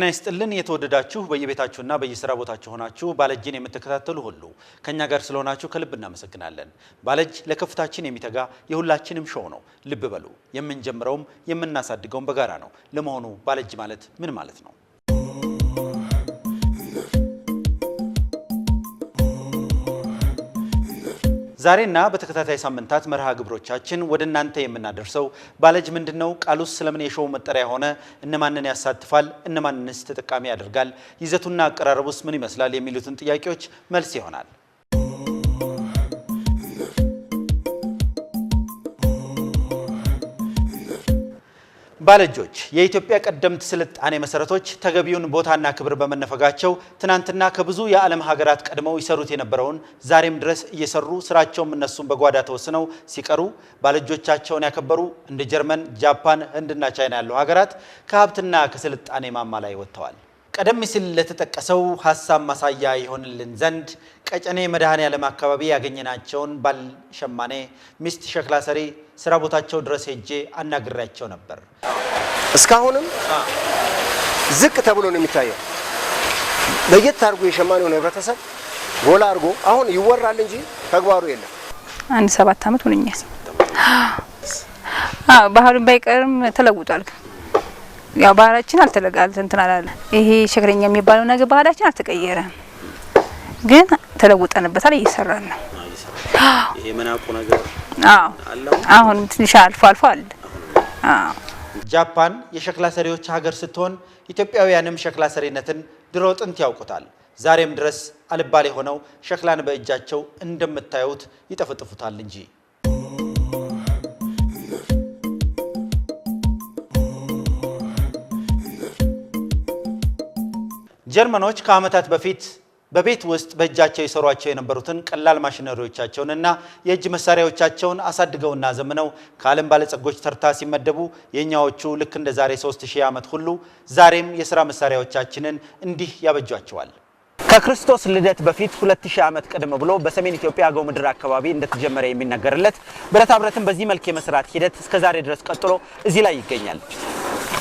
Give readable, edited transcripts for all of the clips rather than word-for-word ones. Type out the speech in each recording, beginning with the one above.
ጤና ይስጥልን የተወደዳችሁ በየቤታችሁና በየሥራ ቦታችሁ ሆናችሁ ባለጅን የምትከታተሉ ሁሉ ከኛ ጋር ስለሆናችሁ ከልብ እናመሰግናለን። ባለጅ ለከፍታችን የሚተጋ የሁላችንም ሾው ነው። ልብ በሉ የምንጀምረውም የምናሳድገውም በጋራ ነው። ለመሆኑ ባለጅ ማለት ምን ማለት ነው? ዛሬና በተከታታይ ሳምንታት መርሃ ግብሮቻችን ወደናንተ የምናደርሰው ባለጅ ምንድነው? ቃሉስ ስለምን የሾው መጠሪያ ሆነ? እነማንን ያሳትፋል? እነማንንስ ተጠቃሚ ያደርጋል? ይዘቱና አቀራረቡስ ምን ይመስላል? የሚሉትን ጥያቄዎች መልስ ይሆናል። ባለጆች የኢትዮጵያ ቀደምት ስልጣኔ መሰረቶች ተገቢውን ቦታና ክብር በመነፈጋቸው ትናንትና ከብዙ የዓለም ሀገራት ቀድመው ይሰሩት የነበረውን ዛሬም ድረስ እየሰሩ ስራቸውም እነሱም በጓዳ ተወስነው ሲቀሩ ባለጆቻቸውን ያከበሩ እንደ ጀርመን፣ ጃፓን፣ ህንድና ቻይና ያሉ ሀገራት ከሀብትና ከስልጣኔ ማማ ላይ ወጥተዋል። ቀደም ሲል ለተጠቀሰው ሐሳብ ማሳያ ይሆንልን ዘንድ ቀጨኔ መድኃኔዓለም አካባቢ ያገኘናቸውን ባልሸማኔ ሚስት ሸክላ ሰሪ ስራ ቦታቸው ድረስ ሄጄ አናግሬያቸው ነበር። እስካሁንም ዝቅ ተብሎ ነው የሚታየው። ለየት አድርጎ የሸማኔውን ህብረተሰብ ጎላ አድርጎ አሁን ይወራል እንጂ ተግባሩ የለም። አንድ 7 አመት ሆነኛል። ባህሉን ባይቀርም ተለውጧል። ያው ባህላችን አልተለጋል እንትን አላለ። ይሄ ሸክረኛ የሚባለው ነገር ባህላችን አልተቀየረም፣ ግን ተለውጠንበታል፣ እየሰራን ነው። ይሄ መናቁ ነገር አሁን ትንሽ አልፎ አለ። ጃፓን የሸክላ ሰሪዎች ሀገር ስትሆን ኢትዮጵያውያንም ሸክላ ሰሪነትን ድሮ ጥንት ያውቁታል። ዛሬም ድረስ አልባሌ ሆነው ሸክላን በእጃቸው እንደምታዩት ይጠፈጥፉታል እንጂ። ጀርመኖች ከዓመታት በፊት በቤት ውስጥ በእጃቸው ይሰሯቸው የነበሩትን ቀላል ማሽነሪዎቻቸውንና የእጅ መሳሪያዎቻቸውን አሳድገውና ዘምነው ከዓለም ባለጸጎች ተርታ ሲመደቡ የኛዎቹ ልክ እንደ ዛሬ 3000 ዓመት ሁሉ ዛሬም የሥራ መሳሪያዎቻችንን እንዲህ ያበጇቸዋል። ከክርስቶስ ልደት በፊት 2000 ዓመት ቀደም ብሎ በሰሜን ኢትዮጵያ አገው ምድር አካባቢ እንደተጀመረ የሚነገርለት ብረታ ብረትን በዚህ መልክ የመስራት ሂደት እስከ ዛሬ ድረስ ቀጥሎ እዚህ ላይ ይገኛል።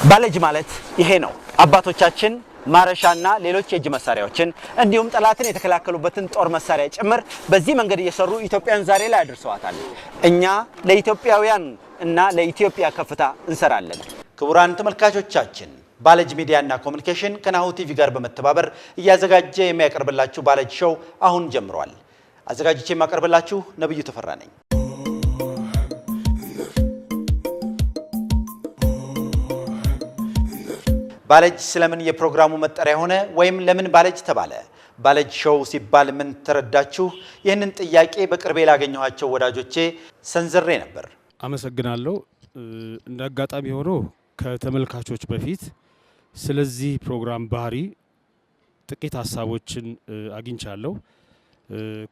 ባለጅ ማለት ይሄ ነው። አባቶቻችን ማረሻና ሌሎች የእጅ መሳሪያዎችን እንዲሁም ጠላትን የተከላከሉበትን ጦር መሳሪያ ጭምር በዚህ መንገድ እየሰሩ ኢትዮጵያን ዛሬ ላይ አድርሰዋታል። እኛ ለኢትዮጵያውያን እና ለኢትዮጵያ ከፍታ እንሰራለን። ክቡራን ተመልካቾቻችን ባለጅ ሚዲያና ኮሙኒኬሽን ከናሁ ቲቪ ጋር በመተባበር እያዘጋጀ የሚያቀርብላችሁ ባለጅ ሾው አሁን ጀምሯል። አዘጋጅቼ የማቀርብላችሁ ነብዩ ተፈራ ነኝ። ባለጅ ስለምን የፕሮግራሙ መጠሪያ ሆነ ወይም ለምን ባለጅ ተባለ? ባለጅ ሾው ሲባል ምን ተረዳችሁ? ይህንን ጥያቄ በቅርቤ ላገኘኋቸው ወዳጆቼ ሰንዝሬ ነበር። አመሰግናለሁ። እንደ አጋጣሚ ሆኖ ከተመልካቾች በፊት ስለዚህ ፕሮግራም ባህሪ ጥቂት ሀሳቦችን አግኝቻለሁ።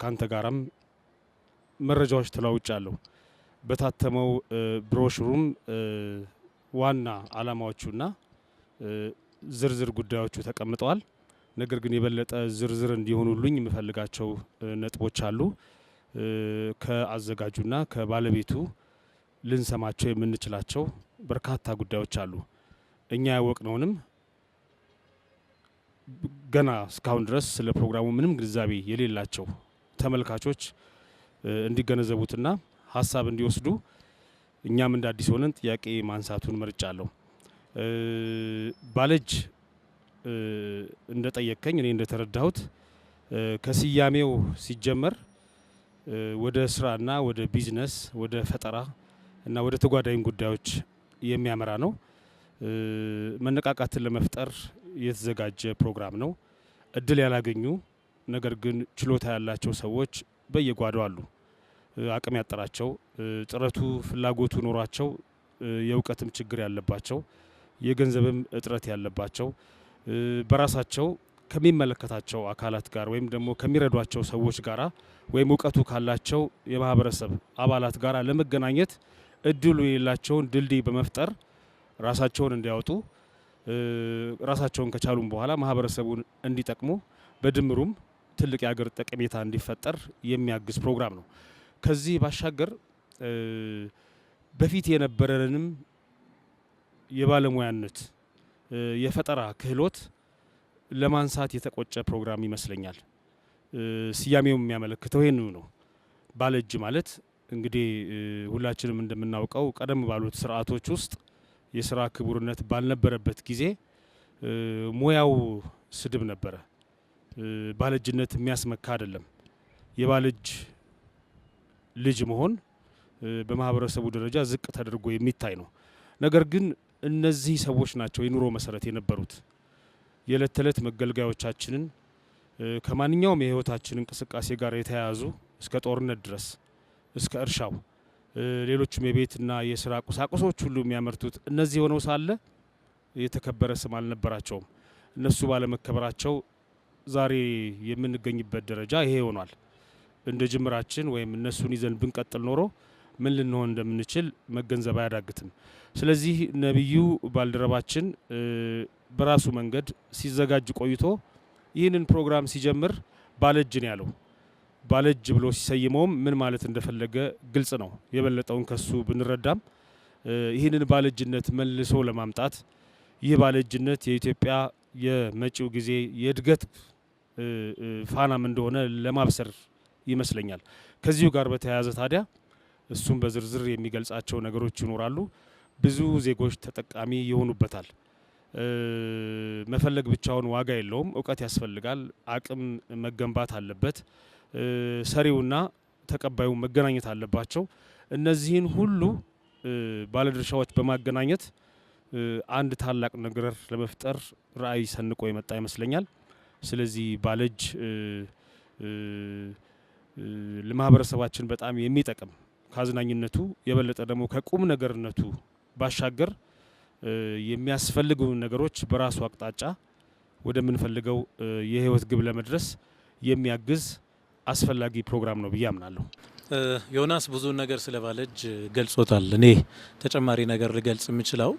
ካንተ ጋራም መረጃዎች ተለዋውጫለሁ። በታተመው ብሮሹሩም ዋና ዓላማዎቹና ዝርዝር ጉዳዮቹ ተቀምጠዋል። ነገር ግን የበለጠ ዝርዝር እንዲሆኑልኝ የምፈልጋቸው ነጥቦች አሉ። ከአዘጋጁና ከባለቤቱ ልንሰማቸው የምንችላቸው በርካታ ጉዳዮች አሉ። እኛ ያወቅነውንም ገና እስካሁን ድረስ ስለ ፕሮግራሙ ምንም ግንዛቤ የሌላቸው ተመልካቾች እንዲገነዘቡትና ሀሳብ እንዲወስዱ እኛም እንደ አዲስ ሆነን ጥያቄ ማንሳቱን መርጫለሁ። ባለጅ እንደጠየቀኝ እኔ እንደተረዳሁት ከስያሜው ሲጀመር ወደ ስራና ወደ ቢዝነስ ወደ ፈጠራ እና ወደ ተጓዳኝ ጉዳዮች የሚያመራ ነው። መነቃቃትን ለመፍጠር የተዘጋጀ ፕሮግራም ነው። እድል ያላገኙ ነገር ግን ችሎታ ያላቸው ሰዎች በየጓዳው አሉ። አቅም ያጠራቸው ጥረቱ ፍላጎቱ ኖሯቸው የእውቀትም ችግር ያለባቸው የገንዘብም እጥረት ያለባቸው በራሳቸው ከሚመለከታቸው አካላት ጋር ወይም ደግሞ ከሚረዷቸው ሰዎች ጋራ ወይም እውቀቱ ካላቸው የማህበረሰብ አባላት ጋራ ለመገናኘት እድሉ የሌላቸውን ድልድይ በመፍጠር ራሳቸውን እንዲያወጡ ራሳቸውን ከቻሉም በኋላ ማህበረሰቡን እንዲጠቅሙ በድምሩም ትልቅ የሀገር ጠቀሜታ እንዲፈጠር የሚያግዝ ፕሮግራም ነው። ከዚህ ባሻገር በፊት የነበረንም የባለሙያነት የፈጠራ ክህሎት ለማንሳት የተቆጨ ፕሮግራም ይመስለኛል። ስያሜው የሚያመለክተው ይሄን ነው። ባለእጅ ማለት እንግዲህ ሁላችንም እንደምናውቀው ቀደም ባሉት ስርዓቶች ውስጥ የስራ ክቡርነት ባልነበረበት ጊዜ ሙያው ስድብ ነበረ። ባለእጅነት የሚያስመካ አይደለም። የባለእጅ ልጅ መሆን በማህበረሰቡ ደረጃ ዝቅ ተደርጎ የሚታይ ነው። ነገር ግን እነዚህ ሰዎች ናቸው የኑሮ መሰረት የነበሩት። የዕለት ተዕለት መገልገያዎቻችንን ከማንኛውም የህይወታችን እንቅስቃሴ ጋር የተያያዙ እስከ ጦርነት ድረስ እስከ እርሻው ሌሎችም የቤትና የስራ ቁሳቁሶች ሁሉ የሚያመርቱት እነዚህ ሆነው ሳለ የተከበረ ስም አልነበራቸውም። እነሱ ባለመከበራቸው ዛሬ የምንገኝበት ደረጃ ይሄ ሆኗል። እንደ ጅምራችን ወይም እነሱን ይዘን ብንቀጥል ኖሮ ምን ልንሆን እንደምንችል መገንዘብ አያዳግትም። ስለዚህ ነብዩ ባልደረባችን በራሱ መንገድ ሲዘጋጅ ቆይቶ ይህንን ፕሮግራም ሲጀምር ባለእጅ ነው ያለው። ባለእጅ ብሎ ሲሰይመውም ምን ማለት እንደፈለገ ግልጽ ነው። የበለጠውን ከሱ ብንረዳም ይህንን ባለእጅነት መልሶ ለማምጣት ይህ ባለእጅነት የኢትዮጵያ የመጪው ጊዜ የእድገት ፋናም እንደሆነ ለማብሰር ይመስለኛል። ከዚሁ ጋር በተያያዘ ታዲያ እሱም በዝርዝር የሚገልጻቸው ነገሮች ይኖራሉ። ብዙ ዜጎች ተጠቃሚ ይሆኑበታል። መፈለግ ብቻውን ዋጋ የለውም። እውቀት ያስፈልጋል። አቅም መገንባት አለበት። ሰሪውና ተቀባዩ መገናኘት አለባቸው። እነዚህን ሁሉ ባለድርሻዎች በማገናኘት አንድ ታላቅ ነገር ለመፍጠር ራዕይ ሰንቆ የመጣ ይመስለኛል። ስለዚህ ባለእጅ ለማህበረሰባችን በጣም የሚጠቅም ካዝናኝነቱ የበለጠ ደግሞ ከቁም ነገርነቱ ባሻገር የሚያስፈልጉ ነገሮች በራሱ አቅጣጫ ወደምንፈልገው የህይወት ግብ ለመድረስ የሚያግዝ አስፈላጊ ፕሮግራም ነው ብዬ አምናለሁ። ዮናስ ብዙ ነገር ስለ ባለእጅ ገልጾታል። እኔ ተጨማሪ ነገር ልገልጽ የምችለው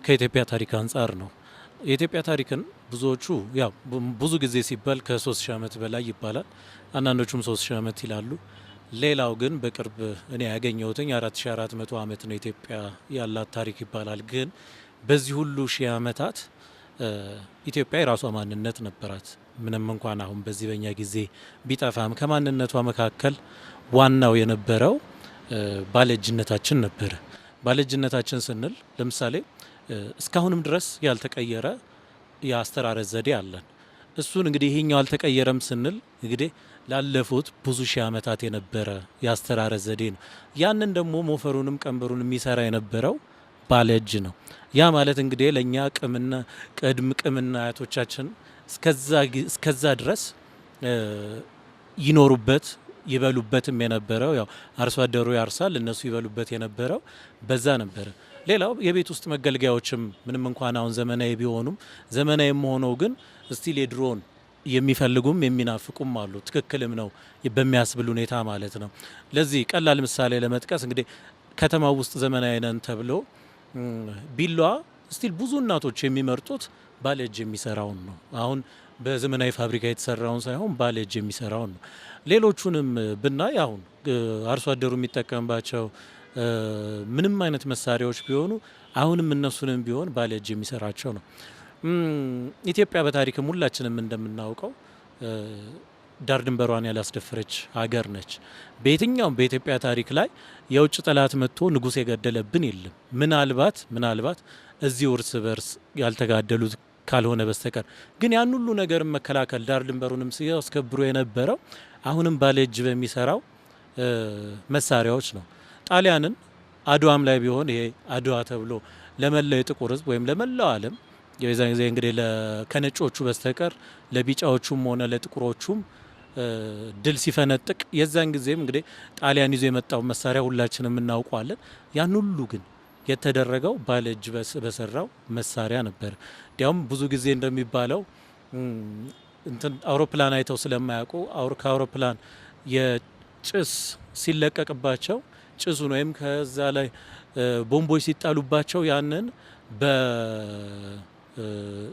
ከኢትዮጵያ ታሪክ አንጻር ነው። የኢትዮጵያ ታሪክን ብዙዎቹ ያው ብዙ ጊዜ ሲባል ከ3000 ዓመት በላይ ይባላል። አንዳንዶቹም 3000 ዓመት ይላሉ። ሌላው ግን በቅርብ እኔ ያገኘሁትኝ 4400 ዓመት ነው ኢትዮጵያ ያላት ታሪክ ይባላል። ግን በዚህ ሁሉ ሺህ ዓመታት ኢትዮጵያ የራሷ ማንነት ነበራት። ምንም እንኳን አሁን በዚህ በኛ ጊዜ ቢጠፋም ከማንነቷ መካከል ዋናው የነበረው ባለእጅነታችን ነበረ። ባለእጅነታችን ስንል ለምሳሌ እስካሁንም ድረስ ያልተቀየረ የአስተራረስ ዘዴ አለን። እሱን እንግዲህ ይሄኛው አልተቀየረም ስንል እንግዲህ ላለፉት ብዙ ሺህ ዓመታት የነበረ የአስተራረስ ዘዴ ነው። ያንን ደግሞ ሞፈሩንም ቀንበሩን የሚሰራ የነበረው ባለእጅ ነው። ያ ማለት እንግዲህ ለኛ ቅምና አያቶቻችን እስከዛ ድረስ ይኖሩበት ይበሉበትም የነበረው ያው አርሶ አደሩ ያርሳል፣ እነሱ ይበሉበት የነበረው በዛ ነበረ። ሌላው የቤት ውስጥ መገልገያዎችም ምንም እንኳን አሁን ዘመናዊ ቢሆኑም ዘመናዊም ሆነው ግን ስቲል የድሮን የሚፈልጉም የሚናፍቁም አሉ። ትክክልም ነው በሚያስብል ሁኔታ ማለት ነው። ለዚህ ቀላል ምሳሌ ለመጥቀስ እንግዲህ ከተማው ውስጥ ዘመናዊ ነን ተብሎ ቢላዋ ስቲል ብዙ እናቶች የሚመርጡት ባለእጅ የሚሰራውን ነው። አሁን በዘመናዊ ፋብሪካ የተሰራውን ሳይሆን ባለእጅ የሚሰራውን ነው። ሌሎቹንም ብናይ አሁን አርሶ አደሩ የሚጠቀምባቸው ምንም አይነት መሳሪያዎች ቢሆኑ አሁንም እነሱንም ቢሆን ባለእጅ የሚሰራቸው ነው። ኢትዮጵያ በታሪክም ሁላችንም እንደምናውቀው ዳር ድንበሯን ያላስደፈረች ሀገር ነች። በየትኛውም በኢትዮጵያ ታሪክ ላይ የውጭ ጠላት መጥቶ ንጉሥ የገደለብን የለም። ምናልባት እዚህ እርስ በርስ ያልተጋደሉት ካልሆነ በስተቀር ግን ያን ሁሉ ነገር መከላከል ዳር ድንበሩንም ሲያስከብሩ የነበረው አሁንም ባለእጅ በሚሰራው መሳሪያዎች ነው። ጣሊያንን አድዋም ላይ ቢሆን ይሄ አድዋ ተብሎ ለመላው የጥቁር ሕዝብ ወይም ለመላው ዓለም የዛን ጊዜ እንግዲህ ከነጮቹ በስተቀር ለቢጫዎቹም ሆነ ለጥቁሮቹም ድል ሲፈነጥቅ የዛን ጊዜም እንግዲህ ጣሊያን ይዞ የመጣው መሳሪያ ሁላችንም እናውቀዋለን። ያን ሁሉ ግን የተደረገው ባለእጅ በሰራው መሳሪያ ነበር። እንዲያውም ብዙ ጊዜ እንደሚባለው አውሮፕላን አይተው ስለማያውቁ ከአውሮፕላን የጭስ ሲለቀቅባቸው ጭሱን ወይም ከዛ ላይ ቦምቦች ሲጣሉባቸው ያንን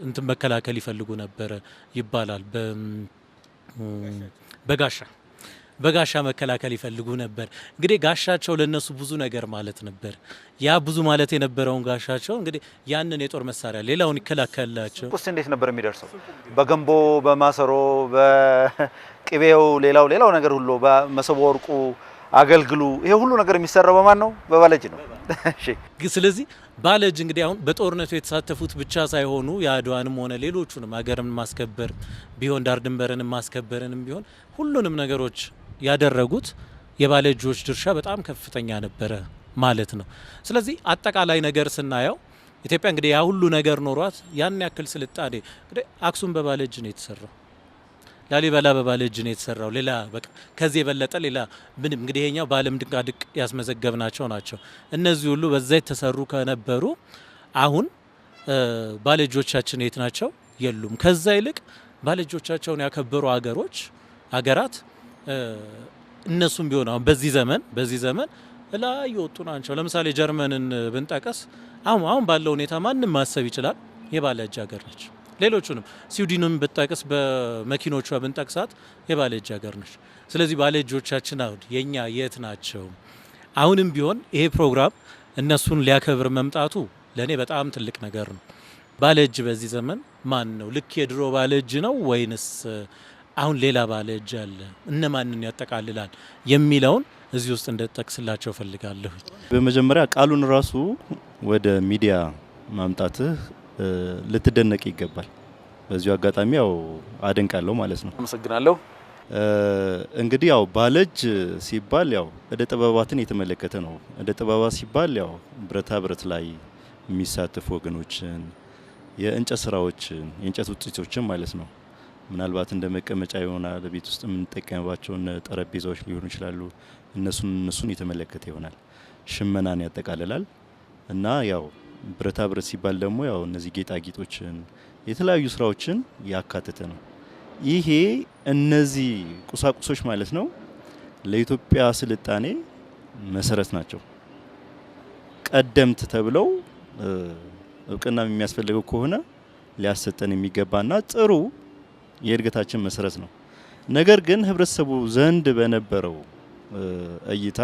እንትን መከላከል ይፈልጉ ነበረ ይባላል። በጋሻ መከላከል ይፈልጉ ነበር። እንግዲህ ጋሻቸው ለነሱ ብዙ ነገር ማለት ነበር። ያ ብዙ ማለት የነበረውን ጋሻቸው እንግዲህ ያንን የጦር መሳሪያ ሌላውን ይከላከልላቸው። ቁስ እንዴት ነበር የሚደርሰው? በገንቦ በማሰሮ በቅቤው ሌላው ነገር ሁሉ በመሰቦ ወርቁ አገልግሉ ይሄ ሁሉ ነገር የሚሰራው በማን ነው? በባለእጅ ነው። እሺ ስለዚህ ባለእጅ እንግዲህ አሁን በጦርነቱ የተሳተፉት ብቻ ሳይሆኑ የአድዋንም ሆነ ሌሎቹንም ሀገርን ማስከበር ቢሆን ዳር ድንበርን ማስከበርንም ቢሆን ሁሉንም ነገሮች ያደረጉት የባለእጆች ድርሻ በጣም ከፍተኛ ነበረ ማለት ነው። ስለዚህ አጠቃላይ ነገር ስናየው ኢትዮጵያ እንግዲህ ያ ሁሉ ነገር ኖሯት ያን ያክል ስልጣኔ እንግዲህ አክሱም በባለእጅ ነው የተሰራው። ላሊበላ በባለእጅ ነው የተሰራው። ሌላ በቃ ከዚህ የበለጠ ሌላ ምንም እንግዲህ ይሄኛው በዓለም ድንቃድንቅ ያስመዘገብናቸው ናቸው። እነዚህ ሁሉ በዛ የተሰሩ ከነበሩ አሁን ባለእጆቻችን የት ናቸው? የሉም። ከዛ ይልቅ ባለእጆቻቸውን ያከበሩ ሀገራት እነሱም ቢሆን አሁን በዚህ ዘመን ላይ የወጡ ናቸው። ለምሳሌ ጀርመንን ብንጠቀስ አሁን ባለው ሁኔታ ማንም ማሰብ ይችላል የባለእጅ ሀገር ነች። ሌሎቹንም ስዊድንም ብንጠቅስ በመኪኖቿ ብንጠቅሳት የባለእጅ ሀገር ነች። ስለዚህ ባለእጆቻችን አሁን የኛ የት ናቸው? አሁንም ቢሆን ይሄ ፕሮግራም እነሱን ሊያከብር መምጣቱ ለኔ በጣም ትልቅ ነገር ነው። ባለእጅ በዚህ ዘመን ማን ነው? ልክ የድሮ ባለእጅ ነው ወይንስ አሁን ሌላ ባለእጅ አለ? እነማንን ያጠቃልላል የሚለውን እዚህ ውስጥ እንደጠቅስላቸው ፈልጋለሁ። በመጀመሪያ ቃሉን ራሱ ወደ ሚዲያ ማምጣትህ ልትደነቅ ይገባል። በዚሁ አጋጣሚ ያው አደንቃለሁ ማለት ነው። አመሰግናለሁ። እንግዲህ ያው ባለእጅ ሲባል ያው እደ ጥበባትን የተመለከተ ነው። እደ ጥበባት ሲባል ያው ብረታ ብረት ላይ የሚሳተፉ ወገኖችን፣ የእንጨት ስራዎችን፣ የእንጨት ውጤቶችን ማለት ነው። ምናልባት እንደ መቀመጫ ይሆናል፣ ቤት ውስጥ የምንጠቀምባቸው ጠረጴዛዎች ሊሆኑ ይችላሉ። እነሱን የተመለከተ ይሆናል። ሽመናን ያጠቃልላል እና ያው ብረታ ብረት ሲባል ደግሞ ያው እነዚህ ጌጣጌጦችን የተለያዩ ስራዎችን ያካተተ ነው። ይሄ እነዚህ ቁሳቁሶች ማለት ነው ለኢትዮጵያ ስልጣኔ መሰረት ናቸው። ቀደምት ተብለው እውቅና የሚያስፈልገው ከሆነ ሊያሰጠን የሚገባና ጥሩ የእድገታችን መሰረት ነው። ነገር ግን ህብረተሰቡ ዘንድ በነበረው እይታ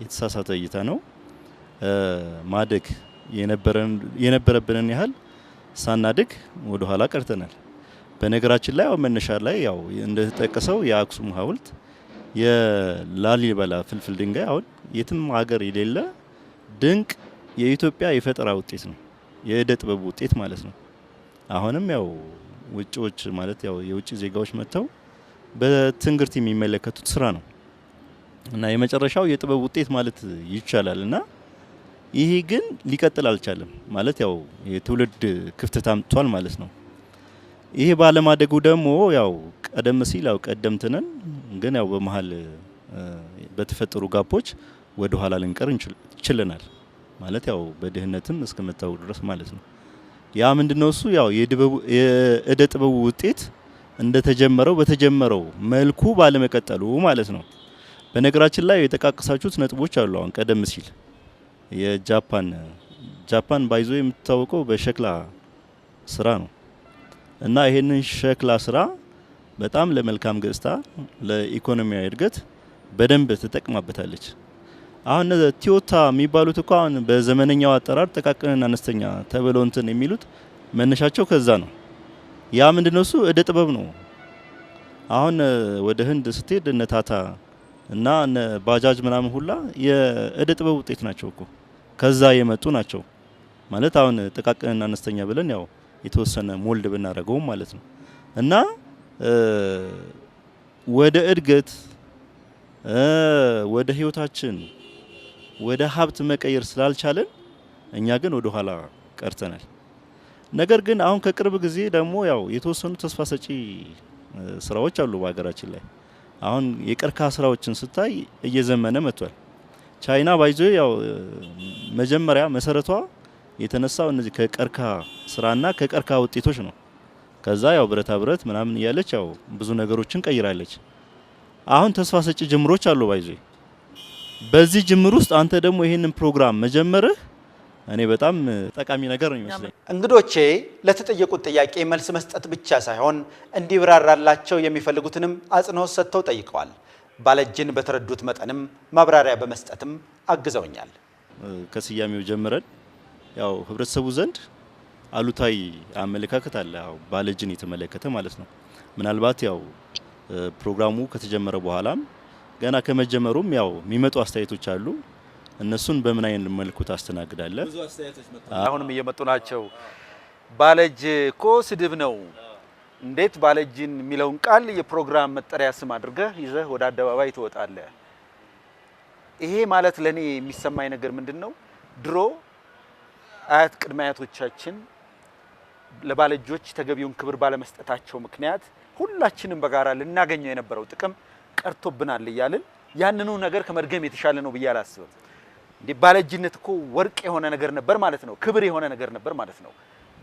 የተሳሳተ እይታ ነው። ማደግ የነበረብንን ያህል ሳናድግ ወደ ኋላ ቀርተናል። በነገራችን ላይ ያው መነሻ ላይ ያው እንደተጠቀሰው የአክሱም ሐውልት የላሊበላ ፍልፍል ድንጋይ አሁን የትም ሀገር የሌለ ድንቅ የኢትዮጵያ የፈጠራ ውጤት ነው። የእደ ጥበብ ውጤት ማለት ነው። አሁንም ያው ውጪዎች ማለት ያው የውጭ ዜጋዎች መጥተው በትንግርት የሚመለከቱት ስራ ነው እና የመጨረሻው የጥበብ ውጤት ማለት ይቻላል እና ይሄ ግን ሊቀጥል አልቻለም ማለት ያው የትውልድ ክፍተት አምጥቷል ማለት ነው። ይሄ ባለማደጉ ደግሞ ያው ቀደም ሲል ያው ቀደምትነን ግን ያው በመሃል በተፈጠሩ ጋፖች ወደ ኋላ ልንቀር እንችለናል ማለት ያው በድህነትም እስከመታው ድረስ ማለት ነው። ያ ምንድነው እሱ ያው የእደ ጥበቡ ውጤት በተጀመረው መልኩ ባለመቀጠሉ ማለት ነው። በነገራችን ላይ የተቃቀሳችሁት ነጥቦች አሉ። አሁን ቀደም ሲል ጃፓን ባይዞ የምትታወቀው በሸክላ ስራ ነው እና ይሄንን ሸክላ ስራ በጣም ለመልካም ገጽታ ለኢኮኖሚያዊ እድገት በደንብ ተጠቅማበታለች። አሁን ቶዮታ የሚባሉት እኮ አሁን በዘመነኛው አጠራር ጥቃቅንና አነስተኛ ተብለው እንትን የሚሉት መነሻቸው ከዛ ነው። ያ ምንድነው እሱ እደ ጥበብ ነው። አሁን ወደ ህንድ ስትሄድ እነ ታታ እና እነ ባጃጅ ምናምን ሁላ የእደ ጥበብ ውጤት ናቸው እኮ ከዛ የመጡ ናቸው ማለት አሁን ጥቃቅንና አነስተኛ ብለን ያው የተወሰነ ሞልድ ብናደርገው ማለት ነው እና ወደ እድገት ወደ ህይወታችን ወደ ሀብት መቀየር ስላልቻለን እኛ ግን ወደ ኋላ ቀርተናል። ነገር ግን አሁን ከቅርብ ጊዜ ደግሞ ያው የተወሰኑ ተስፋ ሰጪ ስራዎች አሉ በሀገራችን ላይ። አሁን የቀርከሃ ስራዎችን ስታይ እየዘመነ መጥቷል። ቻይና ባይዞ ያው መጀመሪያ መሰረቷ የተነሳው እነዚህ ከቀርከሃ ስራና ከቀርከሃ ውጤቶች ነው። ከዛ ያው ብረታ ብረት ምናምን እያለች ያው ብዙ ነገሮችን ቀይራለች። አሁን ተስፋ ሰጪ ጅምሮች አሉ ባይዞ። በዚህ ጅምር ውስጥ አንተ ደግሞ ይሄንን ፕሮግራም መጀመርህ እኔ በጣም ጠቃሚ ነገር ነው የሚመስለኝ። እንግዶቼ ለተጠየቁት ጥያቄ መልስ መስጠት ብቻ ሳይሆን እንዲብራራላቸው የሚፈልጉትንም አጽንኦት ሰጥተው ጠይቀዋል። ባለእጅን በተረዱት መጠንም ማብራሪያ በመስጠትም አግዘውኛል። ከስያሜው ጀምረን ያው ህብረተሰቡ ዘንድ አሉታዊ አመለካከት አለ፣ ያው ባለእጅን የተመለከተ ማለት ነው። ምናልባት ያው ፕሮግራሙ ከተጀመረ በኋላም ገና ከመጀመሩም ያው የሚመጡ አስተያየቶች አሉ። እነሱን በምን አይነት መልኩ ታስተናግዳለህ? ብዙ አስተያየቶች መጥተዋል። አሁንም እየመጡ ናቸው። ባለእጅ እኮ ስድብ ነው፣ እንዴት ባለእጅን የሚለውን ቃል የፕሮግራም መጠሪያ ስም አድርገህ ይዘህ ወደ አደባባይ ትወጣለህ? ይሄ ማለት ለኔ የሚሰማኝ ነገር ምንድነው? ድሮ አያት ቅድመ አያቶቻችን ለባለእጆች ተገቢውን ክብር ባለመስጠታቸው ምክንያት ሁላችንም በጋራ ልናገኘው የነበረው ጥቅም ቀርቶብናል እያልን ያንኑ ነገር ከመድገም የተሻለ ነው ብዬ አላስብም። እንዴ ባለእጅነት እኮ ወርቅ የሆነ ነገር ነበር ማለት ነው፣ ክብር የሆነ ነገር ነበር ማለት ነው።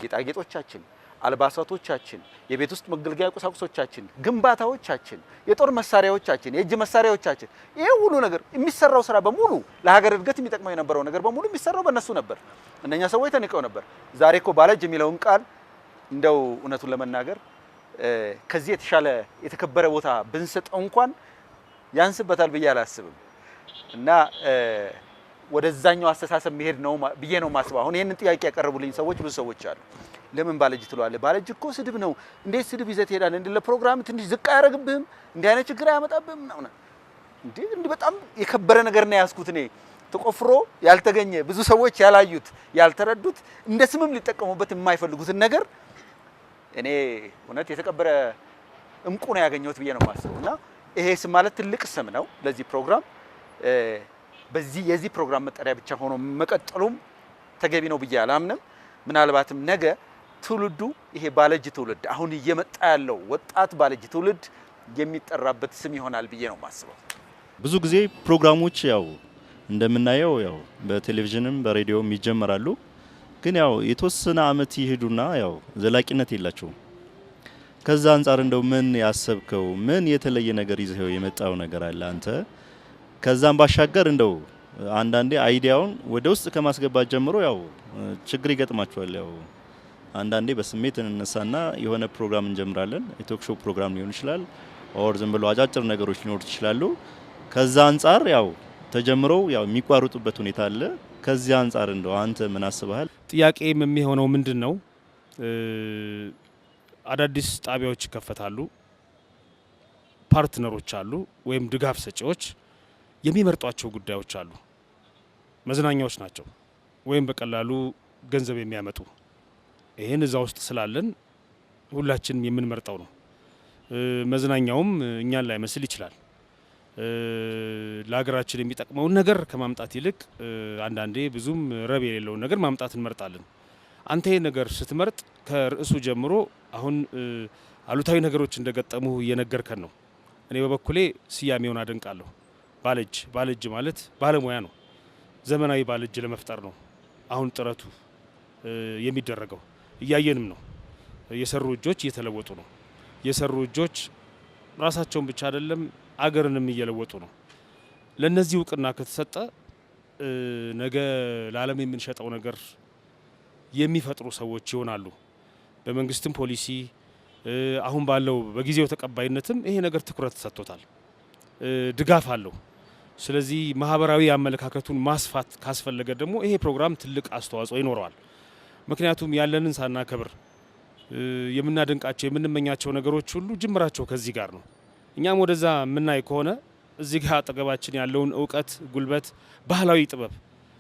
ጌጣጌጦቻችን፣ አልባሳቶቻችን፣ የቤት ውስጥ መገልገያ ቁሳቁሶቻችን፣ ግንባታዎቻችን፣ የጦር መሳሪያዎቻችን፣ የእጅ መሳሪያዎቻችን፣ ይሄ ሁሉ ነገር የሚሰራው ስራ በሙሉ ለሀገር እድገት የሚጠቅመው የነበረው ነገር በሙሉ የሚሰራው በእነሱ ነበር። እነኛ ሰዎች ተንቀው ነበር። ዛሬ እኮ ባለእጅ የሚለውን ቃል እንደው እውነቱን ለመናገር ከዚህ የተሻለ የተከበረ ቦታ ብንሰጠው እንኳን ያንስበታል ብዬ አላስብም። እና ወደዛኛው አስተሳሰብ መሄድ ነው ብዬ ነው ማስበው። አሁን ይሄንን ጥያቄ ያቀርቡልኝ ሰዎች ብዙ ሰዎች አሉ። ለምን ባለእጅ ትለዋለህ? ባለእጅ እኮ ስድብ ነው። እንዴት ስድብ ይዘህ ትሄዳለህ? እንደ ለፕሮግራም ትንሽ ዝቅ አያረግብህም? እንዲህ አይነት ችግር አያመጣብህም? እንዴ በጣም የከበረ ነገር ነው ያስኩት እኔ። ተቆፍሮ ያልተገኘ ብዙ ሰዎች ያላዩት ያልተረዱት እንደ ስምም ሊጠቀሙበት የማይፈልጉትን ነገር እኔ እውነት የተቀበረ እንቁ ነው ያገኘሁት ብዬ ነው የማስበው። እና ይሄ ስም ማለት ትልቅ ስም ነው ለዚህ ፕሮግራም። በዚህ የዚህ ፕሮግራም መጠሪያ ብቻ ሆኖ መቀጠሉም ተገቢ ነው ብዬ አላምንም። ምናልባትም ነገ ትውልዱ ይሄ ባለእጅ ትውልድ አሁን እየመጣ ያለው ወጣት ባለእጅ ትውልድ የሚጠራበት ስም ይሆናል ብዬ ነው የማስበው። ብዙ ጊዜ ፕሮግራሞች ያው እንደምናየው ያው በቴሌቪዥንም በሬዲዮም ይጀመራሉ። ግን ያው የተወሰነ አመት ይሄዱና ያው ዘላቂነት የላቸውም። ከዛ አንፃር እንደው ምን ያሰብከው ምን የተለየ ነገር ይዘው የመጣው ነገር አለ አንተ? ከዛም ባሻገር እንደው አንዳንዴ አይዲያውን ወደ ውስጥ ከማስገባት ጀምሮ ያው ችግር ይገጥማቸዋል። ያው አንዳንዴ በስሜት እንነሳና የሆነ ፕሮግራም እንጀምራለን። የቶክ ሾው ፕሮግራም ሊሆን ይችላል፣ ኦር ዝም ብሎ አጫጭር ነገሮች ሊኖሩ ይችላሉ። ከዛ አንፃር ያው ተጀምረው ያው የሚቋርጡበት ሁኔታ አለ። ከዚህ አንፃር እንደው አንተ ምን አስበሃል? ጥያቄም የሚሆነው ምንድነው? አዳዲስ ጣቢያዎች ይከፈታሉ፣ ፓርትነሮች አሉ ወይም ድጋፍ ሰጪዎች የሚመርጧቸው ጉዳዮች አሉ። መዝናኛዎች ናቸው ወይም በቀላሉ ገንዘብ የሚያመጡ። ይሄን እዛ ውስጥ ስላለን ሁላችንም የምንመርጠው ነው። መዝናኛውም እኛን ላይ መስል ይችላል። ለሀገራችን የሚጠቅመውን ነገር ከማምጣት ይልቅ አንዳንዴ ብዙም ረብ የሌለውን ነገር ማምጣት እንመርጣለን። አንተ ይሄ ነገር ስትመርጥ ከርዕሱ ጀምሮ አሁን አሉታዊ ነገሮች እንደገጠሙ እየነገርከን ነው። እኔ በበኩሌ ስያሜውን አደንቃለሁ። ባለእጅ ማለት ባለሙያ ነው። ዘመናዊ ባለእጅ ለመፍጠር ነው አሁን ጥረቱ የሚደረገው። እያየንም ነው። የሰሩ እጆች እየተለወጡ ነው። የሰሩ እጆች ራሳቸውን ብቻ አይደለም አገርንም እየለወጡ ነው። ለነዚህ እውቅና ከተሰጠ ነገ ለዓለም የምንሸጠው ነገር የሚፈጥሩ ሰዎች ይሆናሉ። በመንግስትም ፖሊሲ አሁን ባለው በጊዜው ተቀባይነትም ይሄ ነገር ትኩረት ተሰጥቶታል፣ ድጋፍ አለው። ስለዚህ ማህበራዊ አመለካከቱን ማስፋት ካስፈለገ ደግሞ ይሄ ፕሮግራም ትልቅ አስተዋጽኦ ይኖረዋል። ምክንያቱም ያለንን ሳናከብር የምናደንቃቸው የምንመኛቸው ነገሮች ሁሉ ጅምራቸው ከዚህ ጋር ነው። እኛም ወደዛ የምናይ ከሆነ እዚህ ጋር አጠገባችን ያለውን እውቀት፣ ጉልበት፣ ባህላዊ ጥበብ፣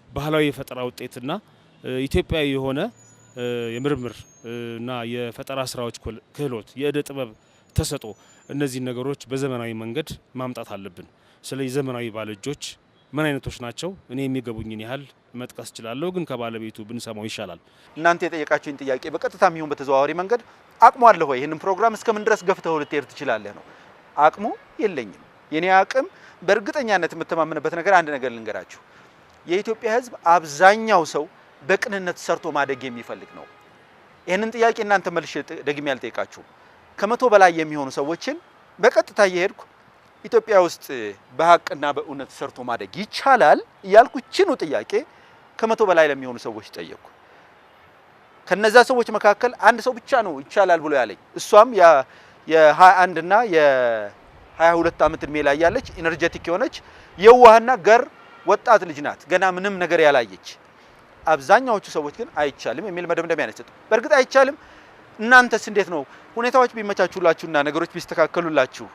ባህላዊ የፈጠራ ውጤትና ኢትዮጵያዊ የሆነ የምርምር እና የፈጠራ ስራዎች ክህሎት፣ የእደ ጥበብ ተሰጦ፣ እነዚህ ነገሮች በዘመናዊ መንገድ ማምጣት አለብን። ስለዚህ ዘመናዊ ባለእጆች ምን አይነቶች ናቸው? እኔ የሚገቡኝን ያህል መጥቀስ እችላለሁ፣ ግን ከባለቤቱ ብንሰማው ይሻላል። እናንተ የጠየቃችሁኝ ጥያቄ በቀጥታም ይሁን በተዘዋዋሪ መንገድ አቅሙ አለ ሆይ ይህንን ፕሮግራም እስከምን ድረስ ገፍተው ልትሄድ ትችላለህ ነው። አቅሙ የለኝም። የኔ አቅም በእርግጠኛነት የምተማመንበት ነገር አንድ ነገር ልንገራችሁ። የኢትዮጵያ ሕዝብ አብዛኛው ሰው በቅንነት ሰርቶ ማደግ የሚፈልግ ነው። ይህንን ጥያቄ እናንተ መልሼ ደግሜ ያልጠይቃችሁ። ከመቶ በላይ የሚሆኑ ሰዎችን በቀጥታ እየሄድኩ ኢትዮጵያ ውስጥ በሀቅና በእውነት ሰርቶ ማደግ ይቻላል እያልኩ ችኑ ጥያቄ ከመቶ በላይ ለሚሆኑ ሰዎች ጠየቅኩ። ከነዛ ሰዎች መካከል አንድ ሰው ብቻ ነው ይቻላል ብሎ ያለኝ። እሷም የ21 እና 22 ዓመት እድሜ ላይ ያለች ኢነርጄቲክ የሆነች የዋህና ገር ወጣት ልጅ ናት፣ ገና ምንም ነገር ያላየች። አብዛኛዎቹ ሰዎች ግን አይቻልም የሚል መደምደሚያ ነው የሰጡት። በእርግጥ አይቻልም። እናንተስ እንዴት ነው? ሁኔታዎች ቢመቻቹላችሁና ነገሮች ቢስተካከሉላችሁ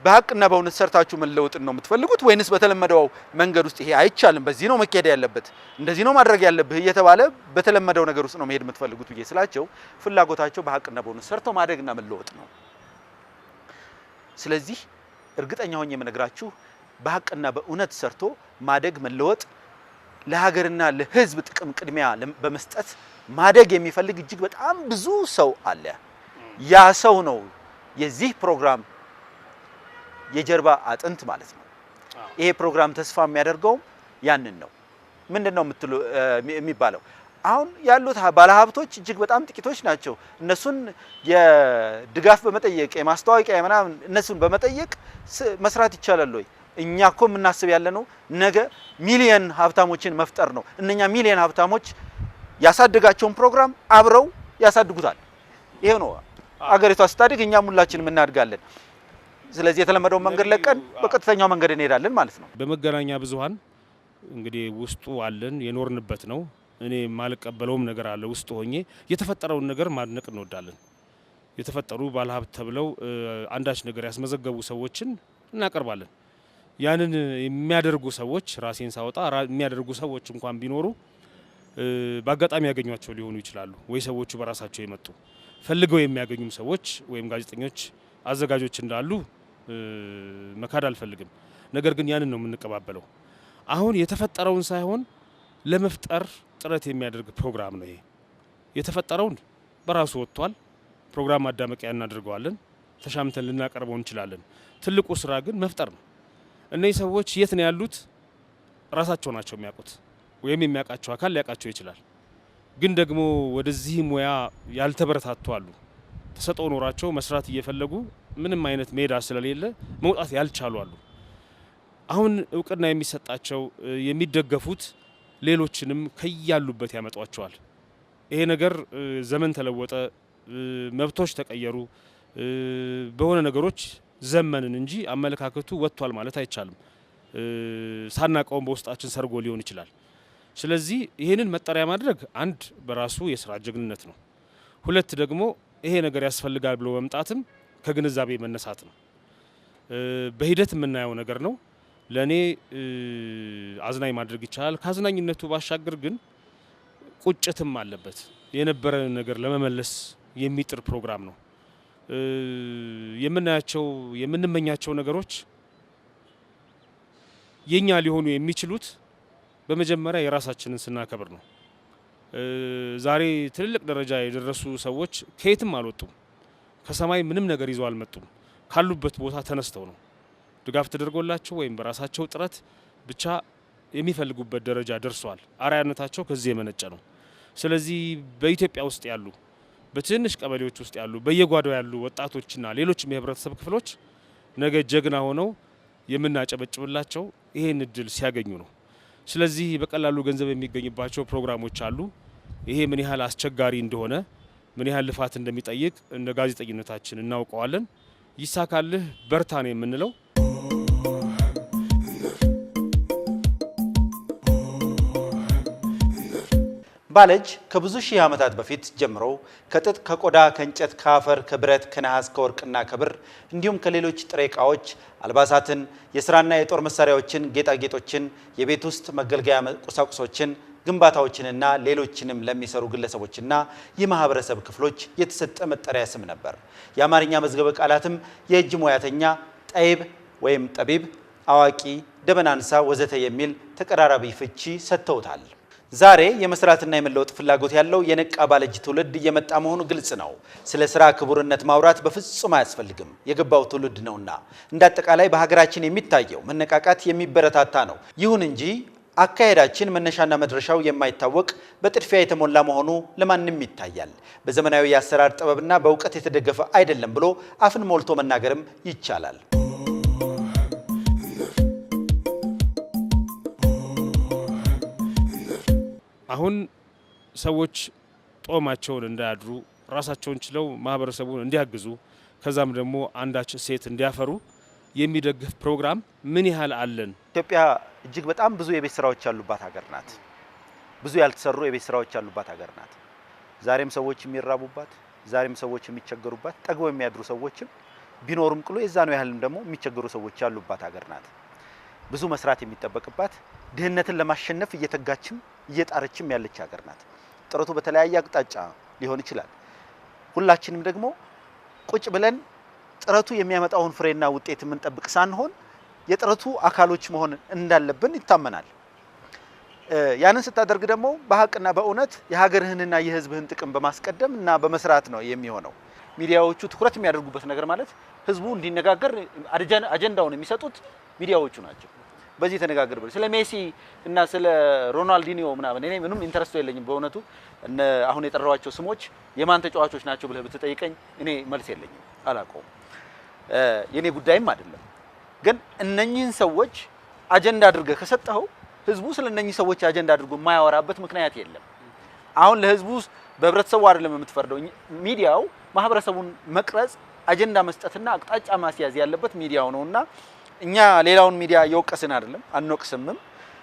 በሀቅና በእውነት ሰርታችሁ መለወጥ ነው የምትፈልጉት ወይንስ በተለመደው መንገድ ውስጥ ይሄ አይቻልም፣ በዚህ ነው መካሄድ ያለበት፣ እንደዚህ ነው ማድረግ ያለብህ እየተባለ በተለመደው ነገር ውስጥ ነው መሄድ የምትፈልጉት ብዬ ስላቸው ፍላጎታቸው በሀቅና በእውነት ሰርተው ማደግና መለወጥ ነው። ስለዚህ እርግጠኛ ሆኜ የምነግራችሁ በሀቅና በእውነት ሰርቶ ማደግ መለወጥ፣ ለሀገርና ለሕዝብ ጥቅም ቅድሚያ በመስጠት ማደግ የሚፈልግ እጅግ በጣም ብዙ ሰው አለ። ያ ሰው ነው የዚህ ፕሮግራም የጀርባ አጥንት ማለት ነው። ይሄ ፕሮግራም ተስፋ የሚያደርገው ያንን ነው። ምንድነው የሚባለው? አሁን ያሉት ባለሀብቶች እጅግ በጣም ጥቂቶች ናቸው። እነሱን የድጋፍ በመጠየቅ የማስተዋወቂያ ምናምን እነሱን በመጠየቅ መስራት ይቻላል ወይ? እኛ እኮ የምናስብ ያለነው ነገ ሚሊየን ሀብታሞችን መፍጠር ነው። እነኛ ሚሊየን ሀብታሞች ያሳድጋቸውን ፕሮግራም አብረው ያሳድጉታል። ይሄ ነው አገሪቷ ስታድግ እኛም ሁላችንም እናድጋለን። ስለዚህ የተለመደው መንገድ ለቀን በቀጥተኛው መንገድ እንሄዳለን ማለት ነው። በመገናኛ ብዙሃን እንግዲህ ውስጡ አለን፣ የኖርንበት ነው። እኔ የማልቀበለውም ነገር አለ። ውስጡ ሆኜ የተፈጠረውን ነገር ማድነቅ እንወዳለን። የተፈጠሩ ባለሀብት ተብለው አንዳች ነገር ያስመዘገቡ ሰዎችን እናቀርባለን። ያንን የሚያደርጉ ሰዎች ራሴን ሳወጣ የሚያደርጉ ሰዎች እንኳን ቢኖሩ በአጋጣሚ ያገኟቸው ሊሆኑ ይችላሉ፣ ወይ ሰዎቹ በራሳቸው የመጡ ፈልገው የሚያገኙም ሰዎች ወይም ጋዜጠኞች፣ አዘጋጆች እንዳሉ መካድ አልፈልግም። ነገር ግን ያንን ነው የምንቀባበለው። አሁን የተፈጠረውን ሳይሆን ለመፍጠር ጥረት የሚያደርግ ፕሮግራም ነው። ይሄ የተፈጠረውን በራሱ ወጥቷል። ፕሮግራም ማዳመቂያ እናደርገዋለን፣ ተሻምተን ልናቀርበው እንችላለን። ትልቁ ስራ ግን መፍጠር ነው። እነዚህ ሰዎች የት ነው ያሉት? ራሳቸው ናቸው የሚያውቁት፣ ወይም የሚያውቃቸው አካል ሊያውቃቸው ይችላል። ግን ደግሞ ወደዚህ ሙያ ያልተበረታቱ አሉ። ተሰጥኦ ኖራቸው መስራት እየፈለጉ ምንም አይነት ሜዳ ስለሌለ መውጣት ያልቻሉ አሉ። አሁን እውቅና የሚሰጣቸው የሚደገፉት ሌሎችንም ከያሉበት ያመጧቸዋል። ይሄ ነገር ዘመን ተለወጠ፣ መብቶች ተቀየሩ፣ በሆነ ነገሮች ዘመንን እንጂ አመለካከቱ ወጥቷል ማለት አይቻልም። ሳናቀውም በውስጣችን ሰርጎ ሊሆን ይችላል። ስለዚህ ይህንን መጠሪያ ማድረግ አንድ በራሱ የስራ ጀግንነት ነው። ሁለት ደግሞ ይሄ ነገር ያስፈልጋል ብሎ መምጣትም ከግንዛቤ መነሳት ነው። በሂደት የምናየው ነገር ነው። ለእኔ አዝናኝ ማድረግ ይቻላል። ከአዝናኝነቱ ባሻገር ግን ቁጭትም አለበት። የነበረ ነገር ለመመለስ የሚጥር ፕሮግራም ነው። የምናያቸው የምንመኛቸው ነገሮች የኛ ሊሆኑ የሚችሉት በመጀመሪያ የራሳችንን ስናከብር ነው። ዛሬ ትልልቅ ደረጃ የደረሱ ሰዎች ከየትም አልወጡም። ከሰማይ ምንም ነገር ይዘው አልመጡም። ካሉበት ቦታ ተነስተው ነው ድጋፍ ተደርጎላቸው ወይም በራሳቸው ጥረት ብቻ የሚፈልጉበት ደረጃ ደርሰዋል። አርአያነታቸው ከዚህ የመነጨ ነው። ስለዚህ በኢትዮጵያ ውስጥ ያሉ በትንሽ ቀበሌዎች ውስጥ ያሉ በየጓዳው ያሉ ወጣቶችና ሌሎችም የህብረተሰብ ክፍሎች ነገ ጀግና ሆነው የምናጨበጭብላቸው ይሄን እድል ሲያገኙ ነው። ስለዚህ በቀላሉ ገንዘብ የሚገኝባቸው ፕሮግራሞች አሉ። ይሄ ምን ያህል አስቸጋሪ እንደሆነ ምን ያህል ልፋት እንደሚጠይቅ እንደ ጋዜጠኝነታችን እናውቀዋለን። ይሳካልህ፣ በርታ ነው የምንለው። ባለጅ ከብዙ ሺህ ዓመታት በፊት ጀምሮ ከጥጥ፣ ከቆዳ፣ ከእንጨት፣ ከአፈር፣ ከብረት፣ ከነሐስ፣ ከወርቅና ከብር እንዲሁም ከሌሎች ጥሬ ዕቃዎች አልባሳትን፣ የስራና የጦር መሳሪያዎችን፣ ጌጣጌጦችን፣ የቤት ውስጥ መገልገያ ቁሳቁሶችን፣ ግንባታዎችንና ሌሎችንም ለሚሰሩ ግለሰቦችና የማህበረሰብ ክፍሎች የተሰጠ መጠሪያ ስም ነበር። የአማርኛ መዝገበ ቃላትም የእጅ ሙያተኛ፣ ጠይብ ወይም ጠቢብ፣ አዋቂ፣ ደበናንሳ ወዘተ የሚል ተቀራራቢ ፍቺ ሰጥተውታል። ዛሬ የመስራትና የመለወጥ ፍላጎት ያለው የነቃ ባለእጅ ትውልድ እየመጣ መሆኑ ግልጽ ነው። ስለ ስራ ክቡርነት ማውራት በፍጹም አያስፈልግም፣ የገባው ትውልድ ነውና። እንዳጠቃላይ በሀገራችን የሚታየው መነቃቃት የሚበረታታ ነው። ይሁን እንጂ አካሄዳችን መነሻና መድረሻው የማይታወቅ በጥድፊያ የተሞላ መሆኑ ለማንም ይታያል። በዘመናዊ የአሰራር ጥበብና በእውቀት የተደገፈ አይደለም ብሎ አፍን ሞልቶ መናገርም ይቻላል። አሁን ሰዎች ጦማቸውን እንዳያድሩ ራሳቸውን ችለው ማህበረሰቡን እንዲያግዙ ከዛም ደግሞ አንዳች እሴት እንዲያፈሩ የሚደግፍ ፕሮግራም ምን ያህል አለን? ኢትዮጵያ እጅግ በጣም ብዙ የቤት ስራዎች ያሉባት ሀገር ናት። ብዙ ያልተሰሩ የቤት ስራዎች ያሉባት ሀገር ናት። ዛሬም ሰዎች የሚራቡባት፣ ዛሬም ሰዎች የሚቸገሩባት፣ ጠግበው የሚያድሩ ሰዎችም ቢኖሩም ቅሉ የዛ ነው ያህልም ደግሞ የሚቸገሩ ሰዎች ያሉባት ሀገር ናት። ብዙ መስራት የሚጠበቅባት፣ ድህነትን ለማሸነፍ እየተጋችም እየጣረችም ያለች ሀገር ናት። ጥረቱ በተለያየ አቅጣጫ ሊሆን ይችላል። ሁላችንም ደግሞ ቁጭ ብለን ጥረቱ የሚያመጣውን ፍሬና ውጤት የምንጠብቅ ሳንሆን የጥረቱ አካሎች መሆን እንዳለብን ይታመናል። ያንን ስታደርግ ደግሞ በሀቅና በእውነት የሀገርህንና የህዝብህን ጥቅም በማስቀደም እና በመስራት ነው የሚሆነው። ሚዲያዎቹ ትኩረት የሚያደርጉበት ነገር ማለት ህዝቡ እንዲነጋገር አጀንዳውን የሚሰጡት ሚዲያዎቹ ናቸው። በዚህ ተነጋገር ብለ ስለ ሜሲ እና ስለ ሮናልዲኒዮ ምናምን እኔ ምንም ኢንተረስቱ የለኝም በእውነቱ። አሁን የጠራዋቸው ስሞች የማን ተጫዋቾች ናቸው ብለህ ብትጠይቀኝ እኔ መልስ የለኝም፣ አላውቀውም፣ የኔ ጉዳይም አይደለም። ግን እነኚህን ሰዎች አጀንዳ አድርገህ ከሰጠኸው ህዝቡ ስለ እነኚህ ሰዎች አጀንዳ አድርጎ የማያወራበት ምክንያት የለም። አሁን ለህዝቡ በህብረተሰቡ አይደለም የምትፈርደው። ሚዲያው ማህበረሰቡን መቅረጽ፣ አጀንዳ መስጠትና አቅጣጫ ማስያዝ ያለበት ሚዲያው ነውና እኛ ሌላውን ሚዲያ እየወቀስን አይደለም፣ አንወቅስምም።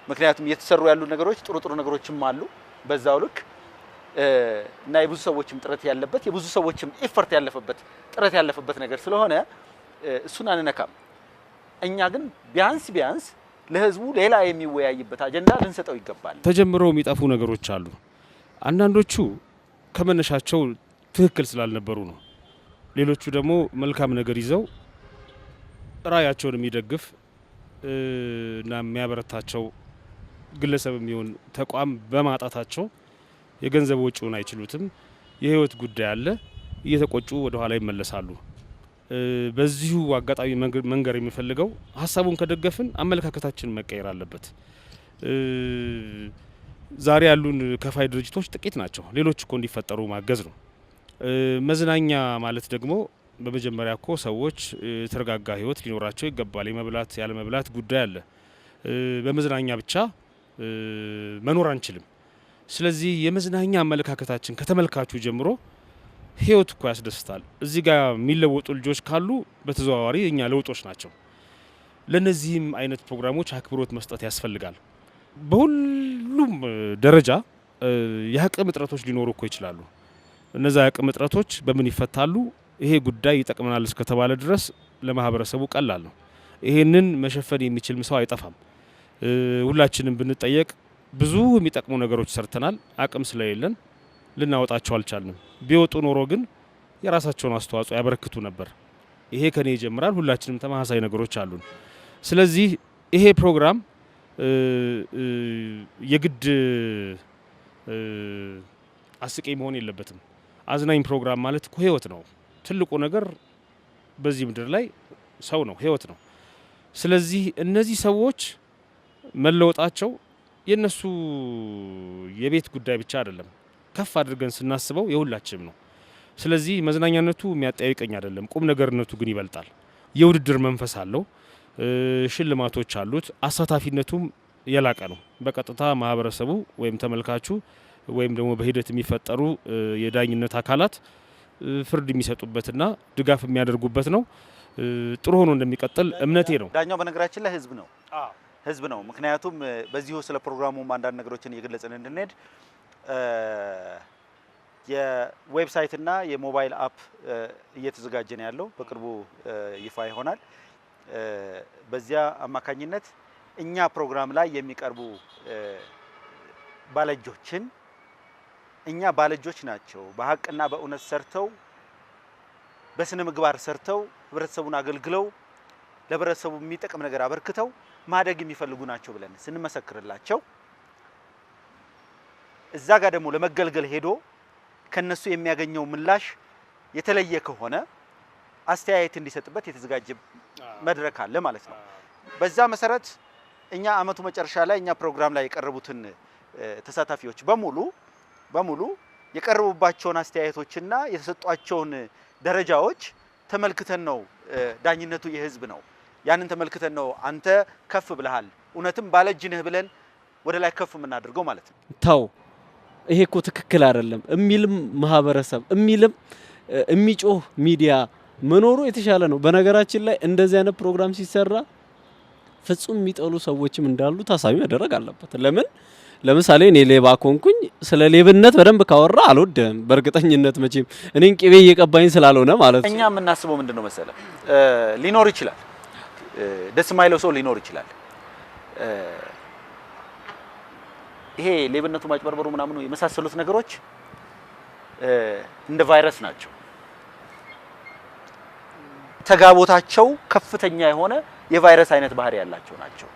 ምክንያቱም እየተሰሩ ያሉ ነገሮች ጥሩ ጥሩ ነገሮችም አሉ በዛው ልክ እና የብዙ ሰዎችም ጥረት ያለበት የብዙ ሰዎችም ኢፈርት ያለፈበት ጥረት ያለፈበት ነገር ስለሆነ እሱን አንነካም። እኛ ግን ቢያንስ ለህዝቡ ሌላ የሚወያይበት አጀንዳ ልንሰጠው ይገባል። ተጀምረው የሚጠፉ ነገሮች አሉ። አንዳንዶቹ ከመነሻቸው ትክክል ስላልነበሩ ነው። ሌሎቹ ደግሞ መልካም ነገር ይዘው ራያቸውን የሚደግፍ እና የሚያበረታቸው ግለሰብ የሚሆን ተቋም በማጣታቸው የገንዘብ ወጪውን አይችሉትም። የህይወት ጉዳይ አለ፣ እየተቆጩ ወደ ኋላ ይመለሳሉ። በዚሁ አጋጣሚ መንገር የሚፈልገው ሀሳቡን ከደገፍን አመለካከታችን መቀየር አለበት። ዛሬ ያሉን ከፋይ ድርጅቶች ጥቂት ናቸው። ሌሎች እኮ እንዲፈጠሩ ማገዝ ነው። መዝናኛ ማለት ደግሞ በመጀመሪያ እኮ ሰዎች የተረጋጋ ህይወት ሊኖራቸው ይገባል። የመብላት ያለ መብላት ጉዳይ አለ። በመዝናኛ ብቻ መኖር አንችልም። ስለዚህ የመዝናኛ አመለካከታችን ከተመልካቹ ጀምሮ ህይወት እኮ ያስደስታል። እዚህ ጋር የሚለወጡ ልጆች ካሉ በተዘዋዋሪ እኛ ለውጦች ናቸው። ለነዚህም አይነት ፕሮግራሞች አክብሮት መስጠት ያስፈልጋል። በሁሉም ደረጃ የአቅም እጥረቶች ሊኖሩ እኮ ይችላሉ። እነዛ የአቅም እጥረቶች በምን ይፈታሉ? ይሄ ጉዳይ ይጠቅመናል እስከተባለ ድረስ ለማህበረሰቡ ቀላል ነው። ይሄንን መሸፈን የሚችል ሰው አይጠፋም። ሁላችንም ብንጠየቅ ብዙ የሚጠቅሙ ነገሮች ሰርተናል። አቅም ስለሌለን ልናወጣቸው አልቻልንም። ቢወጡ ኖሮ ግን የራሳቸውን አስተዋጽኦ ያበረክቱ ነበር። ይሄ ከኔ ይጀምራል። ሁላችንም ተመሳሳይ ነገሮች አሉን። ስለዚህ ይሄ ፕሮግራም የግድ አስቂኝ መሆን የለበትም። አዝናኝ ፕሮግራም ማለት እኮ ህይወት ነው። ትልቁ ነገር በዚህ ምድር ላይ ሰው ነው፣ ህይወት ነው። ስለዚህ እነዚህ ሰዎች መለወጣቸው የነሱ የቤት ጉዳይ ብቻ አይደለም። ከፍ አድርገን ስናስበው የሁላችንም ነው። ስለዚህ መዝናኛነቱ የሚያጠያይቀኝ አይደለም። ቁም ነገርነቱ ግን ይበልጣል። የውድድር መንፈስ አለው፣ ሽልማቶች አሉት፣ አሳታፊነቱም የላቀ ነው። በቀጥታ ማህበረሰቡ ወይም ተመልካቹ ወይም ደግሞ በሂደት የሚፈጠሩ የዳኝነት አካላት ፍርድ የሚሰጡበትና ድጋፍ የሚያደርጉበት ነው። ጥሩ ሆኖ እንደሚቀጥል እምነቴ ነው። ዳኛው በነገራችን ላይ ህዝብ ነው። ምክንያቱም በዚሁ ስለ ፕሮግራሙ አንዳንድ ነገሮችን እየገለጽን እንድንሄድ የዌብሳይትና የሞባይል አፕ እየተዘጋጀ ነው ያለው። በቅርቡ ይፋ ይሆናል። በዚያ አማካኝነት እኛ ፕሮግራም ላይ የሚቀርቡ ባለእጆችን እኛ ባለእጆች ናቸው በሀቅና በእውነት ሰርተው በስነ ምግባር ሰርተው ህብረተሰቡን አገልግለው ለህብረተሰቡ የሚጠቅም ነገር አበርክተው ማደግ የሚፈልጉ ናቸው ብለን ስንመሰክርላቸው እዛ ጋር ደግሞ ለመገልገል ሄዶ ከነሱ የሚያገኘው ምላሽ የተለየ ከሆነ አስተያየት እንዲሰጥበት የተዘጋጀ መድረክ አለ ማለት ነው። በዛ መሰረት እኛ አመቱ መጨረሻ ላይ እኛ ፕሮግራም ላይ የቀረቡትን ተሳታፊዎች በሙሉ የቀረቡባቸውን አስተያየቶችና የተሰጧቸውን ደረጃዎች ተመልክተን ነው። ዳኝነቱ የህዝብ ነው። ያንን ተመልክተን ነው አንተ ከፍ ብለሃል፣ እውነትም ባለእጅ ነህ ብለን ወደ ላይ ከፍ የምናደርገው ማለት ነው። ታው ይሄ እኮ ትክክል አይደለም የሚልም ማህበረሰብ የሚልም የሚጮህ ሚዲያ መኖሩ የተሻለ ነው። በነገራችን ላይ እንደዚህ አይነት ፕሮግራም ሲሰራ ፍጹም የሚጠሉ ሰዎችም እንዳሉ ታሳቢ መደረግ አለበት። ለምሳሌ እኔ ሌባ ኮንኩኝ ስለ ሌብነት በደንብ ካወራ አልወደም በእርግጠኝነት መቼም እኔን ቅቤ እየቀባኝ ስላልሆነ ማለት ነው። እኛ የምናስበው ምንድነው መሰለ ሊኖር ይችላል ደስ ማይለው ሰው ሊኖር ይችላል። ይሄ ሌብነቱ ማጭበርበሩ ምናምኑ የመሳሰሉት ነገሮች እንደ ቫይረስ ናቸው። ተጋቦታቸው ከፍተኛ የሆነ የቫይረስ አይነት ባህሪ ያላቸው ናቸው።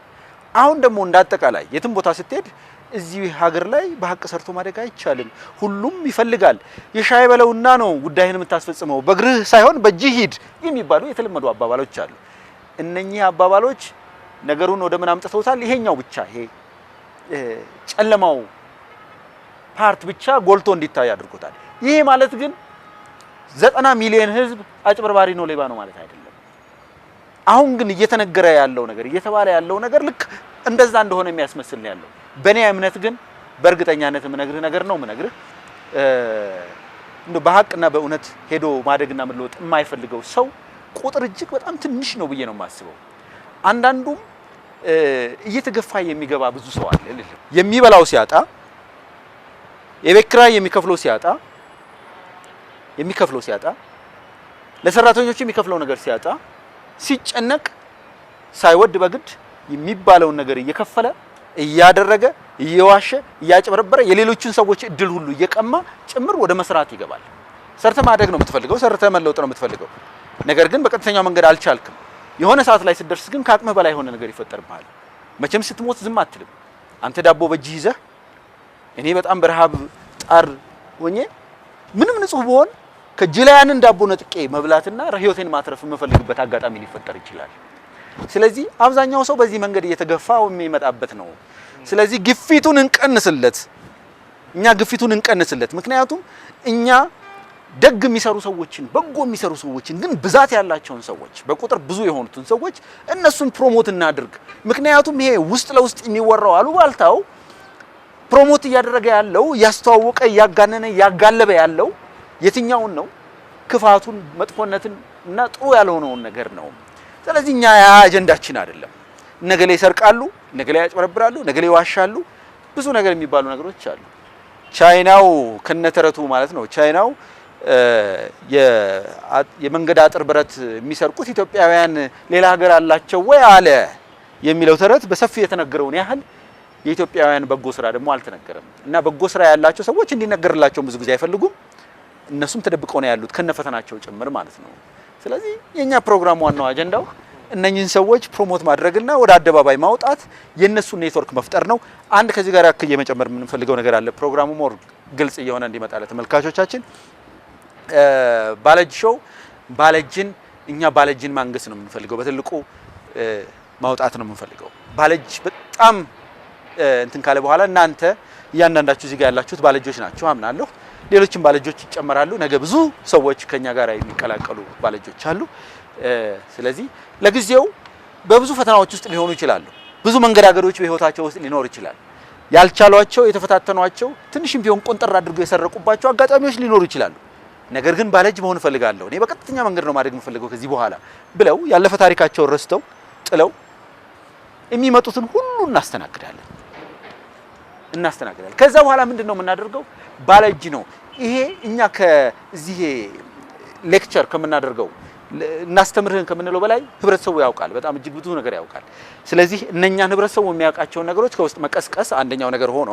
አሁን ደግሞ እንዳጠቃላይ የትም ቦታ ስትሄድ እዚህ ሀገር ላይ በሐቅ ሰርቶ ማደግ አይቻልም። ሁሉም ይፈልጋል። የሻይ በለውና ነው ጉዳይን የምታስፈጽመው በእግርህ ሳይሆን በእጅህ ሂድ የሚባሉ የተለመዱ አባባሎች አሉ። እነኚህ አባባሎች ነገሩን ወደ ምን አምጥተውታል? ይሄኛው ብቻ ይሄ ጨለማው ፓርት ብቻ ጎልቶ እንዲታይ አድርጎታል። ይሄ ማለት ግን 90 ሚሊዮን ህዝብ አጭበርባሪ ነው ሌባ ነው ማለት አይደለም። አሁን ግን እየተነገረ ያለው ነገር እየተባለ ያለው ነገር ልክ እንደዛ እንደሆነ የሚያስመስል ነው ያለው። በእኔ እምነት ግን በእርግጠኛነት የምነግርህ ነገር ነው የምነግርህ እንደ በሐቅና በእውነት ሄዶ ማደግና መለወጥ የማይፈልገው ሰው ቁጥር እጅግ በጣም ትንሽ ነው ብዬ ነው የማስበው። አንዳንዱም እየተገፋ የሚገባ ብዙ ሰው አለ። የሚበላው ሲያጣ የቤት ኪራይ የሚከፍለው ሲያጣ ለሰራተኞች የሚከፍለው ነገር ሲያጣ ሲጨነቅ ሳይወድ በግድ የሚባለውን ነገር እየከፈለ እያደረገ እየዋሸ እያጭበረበረ የሌሎችን ሰዎች እድል ሁሉ እየቀማ ጭምር ወደ መስራት ይገባል። ሰርተ ማደግ ነው የምትፈልገው፣ ሰርተ መለወጥ ነው የምትፈልገው። ነገር ግን በቀጥተኛው መንገድ አልቻልክም። የሆነ ሰዓት ላይ ስትደርስ ግን ከአቅምህ በላይ የሆነ ነገር ይፈጠርብሃል። መቼም ስትሞት ዝም አትልም። አንተ ዳቦ በእጅህ ይዘህ እኔ በጣም በረሃብ ጣር ሆኜ ምንም ንጹህ ብሆን ከእጅ ላይ ያንን ዳቦ ነጥቄ መብላትና ህይወቴን ማትረፍ የምፈልግበት አጋጣሚ ሊፈጠር ይችላል። ስለዚህ አብዛኛው ሰው በዚህ መንገድ እየተገፋ የሚመጣበት ነው። ስለዚህ ግፊቱን እንቀንስለት። ምክንያቱም እኛ ደግ የሚሰሩ ሰዎችን በጎ የሚሰሩ ሰዎችን ግን ብዛት ያላቸውን ሰዎች በቁጥር ብዙ የሆኑትን ሰዎች እነሱን ፕሮሞት እናድርግ። ምክንያቱም ይሄ ውስጥ ለውስጥ የሚወራው አሉባልታው ፕሮሞት እያደረገ ያለው ያስተዋወቀ ያጋነነ ያጋለበ ያለው የትኛውን ነው? ክፋቱን፣ መጥፎነትን እና ጥሩ ያልሆነውን ነገር ነው። ስለዚህ እኛ ያ አጀንዳችን አይደለም። ነገሌ ይሰርቃሉ፣ ነገሌ ያጭበረብራሉ፣ ነገሌ ይዋሻሉ፣ ብዙ ነገር የሚባሉ ነገሮች አሉ። ቻይናው ከነተረቱ ማለት ነው ቻይናው የመንገድ አጥር ብረት የሚሰርቁት ኢትዮጵያውያን ሌላ ሀገር አላቸው ወይ አለ የሚለው ተረት በሰፊ የተነገረውን ያህል የኢትዮጵያውያን በጎ ስራ ደግሞ አልተነገረም። እና በጎ ስራ ያላቸው ሰዎች እንዲነገርላቸው ብዙ ጊዜ አይፈልጉም። እነሱም ተደብቀው ነው ያሉት ከነፈተናቸው ጭምር ማለት ነው። ስለዚህ የኛ ፕሮግራም ዋናው አጀንዳው እነኚህን ሰዎች ፕሮሞት ማድረግና ወደ አደባባይ ማውጣት የነሱን ኔትወርክ መፍጠር ነው። አንድ ከዚህ ጋር ያክል የመጨመር የምንፈልገው ነገር አለ። ፕሮግራሙ ሞር ግልጽ እየሆነ እንዲመጣ ለተመልካቾቻችን ባለጅ ሾው እኛ ባለጅን ማንገስ ነው የምንፈልገው። በትልቁ ማውጣት ነው የምንፈልገው። ባለጅ በጣም እንትን ካለ በኋላ እናንተ እያንዳንዳችሁ እዚህ ጋር ያላችሁት ባለጆች ናችሁ አምናለሁ። ሌሎችም ባለጆች ይጨመራሉ። ነገ ብዙ ሰዎች ከኛ ጋር የሚቀላቀሉ ባለጆች አሉ። ስለዚህ ለጊዜው በብዙ ፈተናዎች ውስጥ ሊሆኑ ይችላሉ። ብዙ መንገዳገዶች በህይወታቸው ውስጥ ሊኖር ይችላል። ያልቻሏቸው የተፈታተኗቸው ትንሽም ቢሆን ቆንጠር አድርገው የሰረቁባቸው አጋጣሚዎች ሊኖሩ ይችላሉ። ነገር ግን ባለጅ መሆን እፈልጋለሁ፣ እኔ በቀጥተኛ መንገድ ነው ማድረግ የምፈልገው ከዚህ በኋላ ብለው ያለፈ ታሪካቸውን ረስተው ጥለው የሚመጡትን ሁሉ እናስተናግዳለን። ከዛ በኋላ ምንድነው የምናደርገው? ባለጅ ነው ይሄ። እኛ ከዚህ ሌክቸር ከምናደርገው እናስተምርህን ከምንለው በላይ ህብረተሰቡ ያውቃል። በጣም እጅግ ብዙ ነገር ያውቃል። ስለዚህ እነኛን ህብረተሰቡ የሚያውቃቸውን ነገሮች ከውስጥ መቀስቀስ አንደኛው ነገር ሆኖ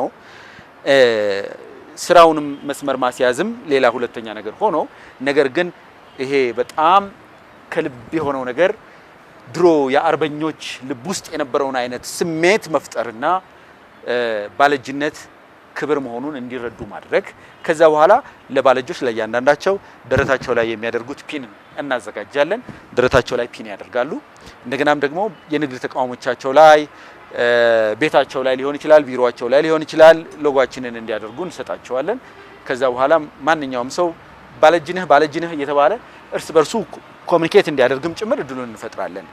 ስራውንም መስመር ማስያዝም ሌላ ሁለተኛ ነገር ሆኖ፣ ነገር ግን ይሄ በጣም ከልብ የሆነው ነገር ድሮ የአርበኞች ልብ ውስጥ የነበረውን አይነት ስሜት መፍጠርና ባለጅነት ክብር መሆኑን እንዲረዱ ማድረግ። ከዛ በኋላ ለባለጆች ለእያንዳንዳቸው ደረታቸው ላይ የሚያደርጉት ፒን እናዘጋጃለን። ደረታቸው ላይ ፒን ያደርጋሉ። እንደገናም ደግሞ የንግድ ተቋሞቻቸው ላይ ቤታቸው ላይ ሊሆን ይችላል፣ ቢሮአቸው ላይ ሊሆን ይችላል፣ ሎጓችንን እንዲያደርጉ እንሰጣቸዋለን። ከዛ በኋላ ማንኛውም ሰው ባለጅነህ እየተባለ እርስ በርሱ ኮሙኒኬት እንዲያደርግም ጭምር እድሉን እንፈጥራለን።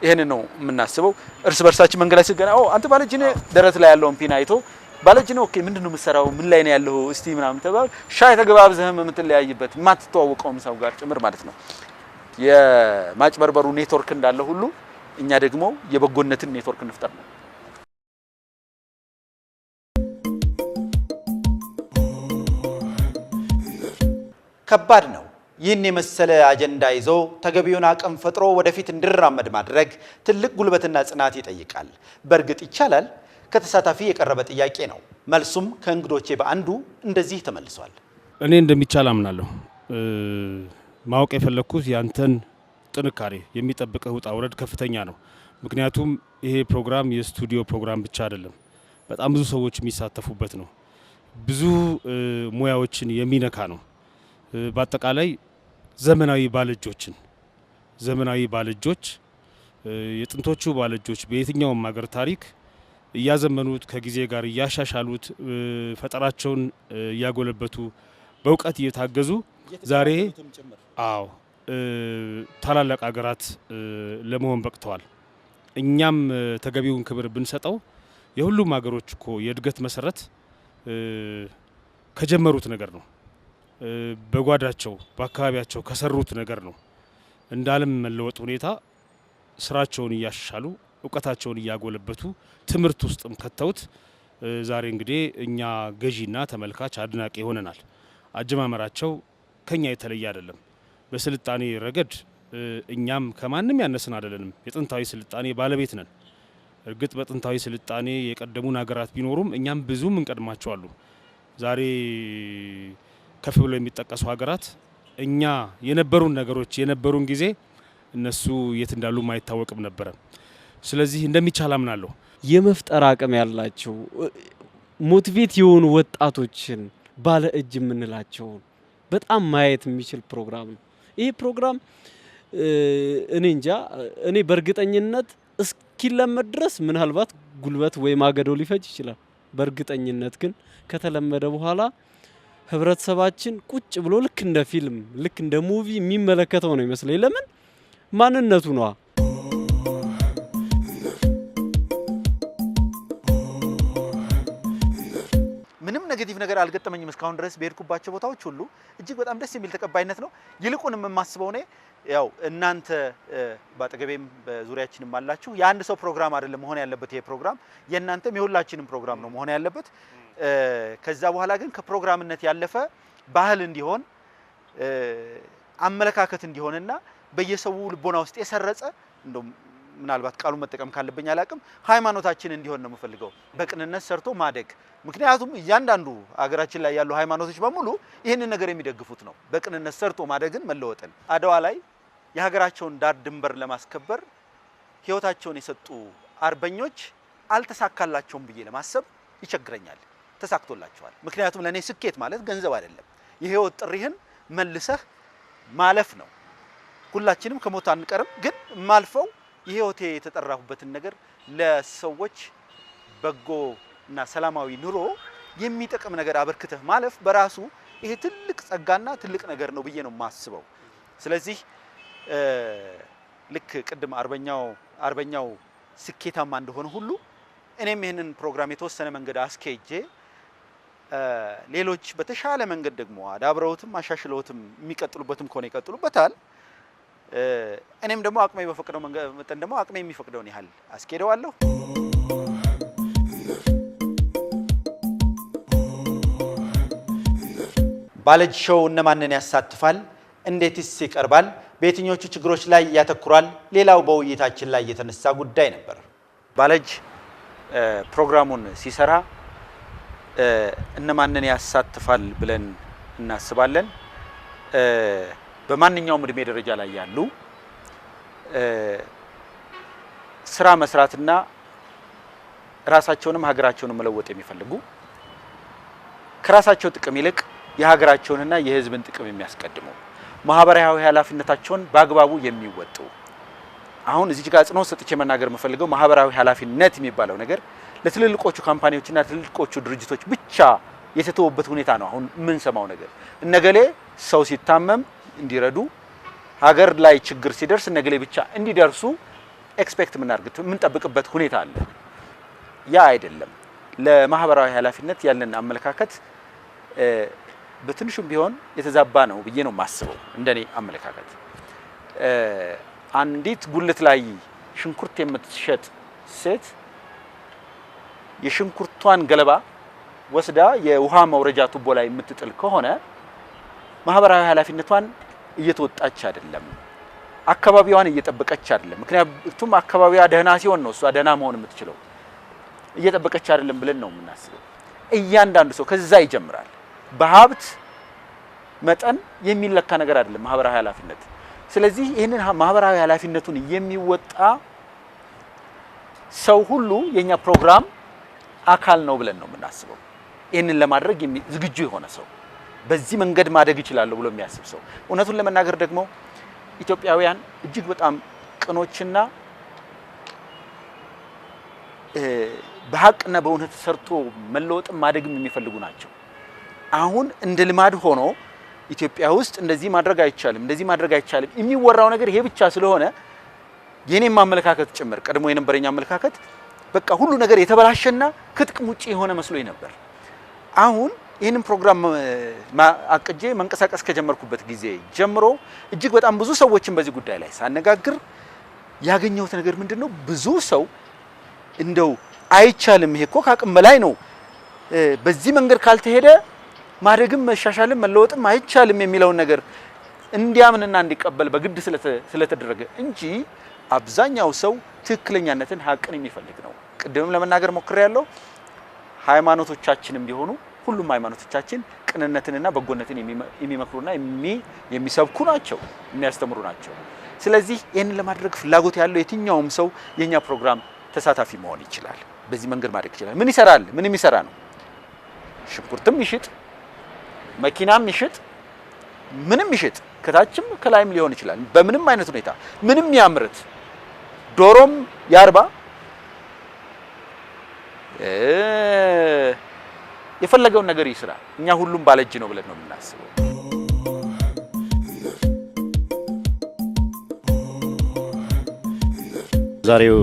ይሄን ነው የምናስበው። እርስ በርሳችን መንገድ ላይ ሲገና አንተ ባለጅነህ ደረት ላይ ያለውን ፒን አይቶ ባለጅነህ ኦኬ ምንድነው የምትሰራው? ምን ላይ ነው ያለው? እስቲ ምናምን ተባል ሻይ ተገባብዘህም የምትለያይበት የማትተዋወቀውም ሰው ጋር ጭምር ማለት ነው። የማጭበርበሩ ኔትወርክ እንዳለ ሁሉ እኛ ደግሞ የበጎነትን ኔትወርክ እንፍጠር ነው። ከባድ ነው። ይህን የመሰለ አጀንዳ ይዞ ተገቢውን አቅም ፈጥሮ ወደፊት እንዲራመድ ማድረግ ትልቅ ጉልበትና ጽናት ይጠይቃል። በእርግጥ ይቻላል? ከተሳታፊ የቀረበ ጥያቄ ነው። መልሱም ከእንግዶቼ በአንዱ እንደዚህ ተመልሷል። እኔ እንደሚቻል አምናለሁ። ማወቅ የፈለኩት ያንተን ጥንካሬ የሚጠብቀው ውጣ ውረድ ከፍተኛ ነው። ምክንያቱም ይሄ ፕሮግራም የስቱዲዮ ፕሮግራም ብቻ አይደለም። በጣም ብዙ ሰዎች የሚሳተፉበት ነው። ብዙ ሙያዎችን የሚነካ ነው። በአጠቃላይ ዘመናዊ ባለእጆች የጥንቶቹ ባለእጆች በየትኛውም ሀገር ታሪክ እያዘመኑት ከጊዜ ጋር እያሻሻሉት ፈጠራቸውን እያጎለበቱ በእውቀት እየታገዙ ዛሬ ታላላቅ ሀገራት ለመሆን በቅተዋል። እኛም ተገቢውን ክብር ብንሰጠው የሁሉም ሀገሮች እኮ የእድገት መሰረት ከጀመሩት ነገር ነው። በጓዳቸው በአካባቢያቸው ከሰሩት ነገር ነው። እንደ ዓለም መለወጥ ሁኔታ ስራቸውን እያሻሻሉ እውቀታቸውን እያጎለበቱ ትምህርት ውስጥም ከተውት ዛሬ እንግዲህ እኛ ገዢና ተመልካች አድናቂ ሆነናል። አጀማመራቸው ከኛ የተለየ አይደለም። በስልጣኔ ረገድ እኛም ከማንም ያነስን አይደለንም። የጥንታዊ ስልጣኔ ባለቤት ነን። እርግጥ በጥንታዊ ስልጣኔ የቀደሙን ሀገራት ቢኖሩም እኛም ብዙም እንቀድማቸዋሉ። ዛሬ ከፍ ብሎ የሚጠቀሱ ሀገራት እኛ የነበሩን ነገሮች የነበሩን ጊዜ እነሱ የት እንዳሉ ማይታወቅም ነበረ። ስለዚህ እንደሚቻል አምናለሁ። የመፍጠር አቅም ያላቸው ሞቲቬት የሆኑ ወጣቶችን ባለ እጅ የምንላቸው በጣም ማየት የሚችል ፕሮግራም ነው። ይሄ ፕሮግራም እኔ እንጃ እኔ በእርግጠኝነት እስኪለመድ ድረስ ምናልባት ጉልበት ወይ ማገዶ ሊፈጅ ይችላል። በእርግጠኝነት ግን ከተለመደ በኋላ ህብረተሰባችን ቁጭ ብሎ ልክ እንደ ፊልም ልክ እንደ ሙቪ የሚመለከተው ነው ይመስለኝ። ለምን ማንነቱ ነው። ምንም ኔጌቲቭ ነገር አልገጠመኝም እስካሁን ድረስ በሄድኩባቸው ቦታዎች ሁሉ እጅግ በጣም ደስ የሚል ተቀባይነት ነው። ይልቁንም የማስበው ነው ያው እናንተ ባጠገቤም በዙሪያችንም አላችሁ የአንድ ሰው ፕሮግራም አይደለም መሆን ያለበት። ይሄ ፕሮግራም የእናንተም የሁላችንም ፕሮግራም ነው መሆን ያለበት። ከዛ በኋላ ግን ከፕሮግራምነት ያለፈ ባህል እንዲሆን አመለካከት እንዲሆንና በየሰው ልቦና ውስጥ የሰረጸ እንደም ምናልባት ቃሉን መጠቀም ካለብኝ አላቅም ሃይማኖታችን እንዲሆን ነው የምፈልገው። በቅንነት ሰርቶ ማደግ። ምክንያቱም እያንዳንዱ አገራችን ላይ ያሉ ሃይማኖቶች በሙሉ ይህንን ነገር የሚደግፉት ነው። በቅንነት ሰርቶ ማደግን መለወጥን። አድዋ ላይ የሀገራቸውን ዳር ድንበር ለማስከበር ህይወታቸውን የሰጡ አርበኞች አልተሳካላቸውም ብዬ ለማሰብ ይቸግረኛል። ተሳክቶላቸዋል። ምክንያቱም ለኔ ስኬት ማለት ገንዘብ አይደለም። የህይወት ጥሪህን መልሰህ ማለፍ ነው። ሁላችንም ከሞት አንቀርም፣ ግን ማልፈው የህይወቴ የተጠራሁበትን ነገር ለሰዎች በጎ እና ሰላማዊ ኑሮ የሚጠቅም ነገር አበርክተህ ማለፍ በራሱ ይሄ ትልቅ ጸጋና ትልቅ ነገር ነው ብዬ ነው የማስበው። ስለዚህ ልክ ቅድም አርበኛው ስኬታማ እንደሆነ ሁሉ እኔም ይሄንን ፕሮግራም የተወሰነ መንገድ አስኬጄ ሌሎች በተሻለ መንገድ ደግሞ አዳብረውትም አሻሽለውትም የሚቀጥሉበትም ከሆነ ይቀጥሉበታል። እኔም ደግሞ አቅሜ በፈቀደው መጠን ደግሞ አቅሜ የሚፈቅደውን ያህል አስኬደዋለሁ። ባለእጅ ሾው እነማንን ያሳትፋል? እንዴትስ ይቀርባል? በየትኞቹ ችግሮች ላይ ያተኩራል? ሌላው በውይይታችን ላይ የተነሳ ጉዳይ ነበር። ባለእጅ ፕሮግራሙን ሲሰራ እነማንን ያሳትፋል ብለን እናስባለን። በማንኛውም እድሜ ደረጃ ላይ ያሉ ስራ መስራትና ራሳቸውንም ሀገራቸውንም መለወጥ የሚፈልጉ ከራሳቸው ጥቅም ይልቅ የሀገራቸውንና የሕዝብን ጥቅም የሚያስቀድሙ ማህበራዊ ኃላፊነታቸውን በአግባቡ የሚወጡ አሁን እዚህ ጋር ጽኖ ሰጥቼ መናገር የምፈልገው ማህበራዊ ኃላፊነት የሚባለው ነገር ለትልልቆቹ ካምፓኒዎችና ለትልልቆቹ ድርጅቶች ብቻ የተተወበት ሁኔታ ነው። አሁን ምን ሰማው ነገር እነገሌ ሰው ሲታመም እንዲረዱ ሀገር ላይ ችግር ሲደርስ እነገሌ ብቻ እንዲደርሱ ኤክስፔክት የምንጠብቅበት ሁኔታ አለ። ያ አይደለም። ለማህበራዊ ኃላፊነት ያለን አመለካከት በትንሹም ቢሆን የተዛባ ነው ብዬ ነው የማስበው እንደኔ አመለካከት። አንዲት ጉልት ላይ ሽንኩርት የምትሸጥ ሴት የሽንኩርቷን ገለባ ወስዳ የውሃ መውረጃ ቱቦ ላይ የምትጥል ከሆነ ማህበራዊ ኃላፊነቷን እየተወጣች አይደለም፣ አካባቢዋን እየጠበቀች አይደለም። ምክንያቱም አካባቢዋ ደህና ሲሆን ነው እሷ ደህና መሆን የምትችለው። እየጠበቀች አይደለም ብለን ነው የምናስበው። እያንዳንዱ ሰው ከዛ ይጀምራል። በሀብት መጠን የሚለካ ነገር አይደለም ማህበራዊ ኃላፊነት። ስለዚህ ይህንን ማህበራዊ ኃላፊነቱን የሚወጣ ሰው ሁሉ የኛ ፕሮግራም አካል ነው ብለን ነው የምናስበው። ይህንን ለማድረግ ዝግጁ የሆነ ሰው በዚህ መንገድ ማደግ ይችላል ብሎ የሚያስብ ሰው። እውነቱን ለመናገር ደግሞ ኢትዮጵያውያን እጅግ በጣም ቅኖችና በሐቅና በእውነት ሰርቶ መለወጥም ማደግም የሚፈልጉ ናቸው። አሁን እንደ ልማድ ሆኖ ኢትዮጵያ ውስጥ እንደዚህ ማድረግ አይቻልም፣ እንደዚህ ማድረግ አይቻልም የሚወራው ነገር ይሄ ብቻ ስለሆነ የኔም አመለካከት ጭምር ቀድሞ የነበረኝ አመለካከት በቃ ሁሉ ነገር የተበላሸና ከጥቅም ውጪ የሆነ መስሎኝ ነበር። አሁን ይህንን ፕሮግራም አቅጄ መንቀሳቀስ ከጀመርኩበት ጊዜ ጀምሮ እጅግ በጣም ብዙ ሰዎችን በዚህ ጉዳይ ላይ ሳነጋግር ያገኘሁት ነገር ምንድነው? ብዙ ሰው እንደው አይቻልም፣ ይሄ እኮ ከአቅም በላይ ነው፣ በዚህ መንገድ ካልተሄደ ማደግም መሻሻልም መለወጥም አይቻልም የሚለውን ነገር እንዲያምንና እንዲቀበል በግድ ስለተደረገ እንጂ አብዛኛው ሰው ትክክለኛነትን ሀቅን የሚፈልግ ነው። ቅድምም ለመናገር ሞክሬያለሁ። ሃይማኖቶቻችንም ቢሆኑ ሁሉም ሃይማኖቶቻችን ቅንነትንና በጎነትን የሚመክሩና የሚሰብኩ ናቸው፣ የሚያስተምሩ ናቸው። ስለዚህ ይህንን ለማድረግ ፍላጎት ያለው የትኛውም ሰው የኛ ፕሮግራም ተሳታፊ መሆን ይችላል። በዚህ መንገድ ማድረግ ይችላል። ምን ይሰራል? ምንም ይሰራ ነው። ሽንኩርትም ይሽጥ፣ መኪናም ይሽጥ፣ ምንም ይሽጥ፣ ከታችም ከላይም ሊሆን ይችላል። በምንም አይነት ሁኔታ ምንም ያምርት፣ ዶሮም ያርባ፣ የፈለገውን ነገር ይስራ። እኛ ሁሉም ባለእጅ ነው ብለን ነው የምናስበው። ዛሬው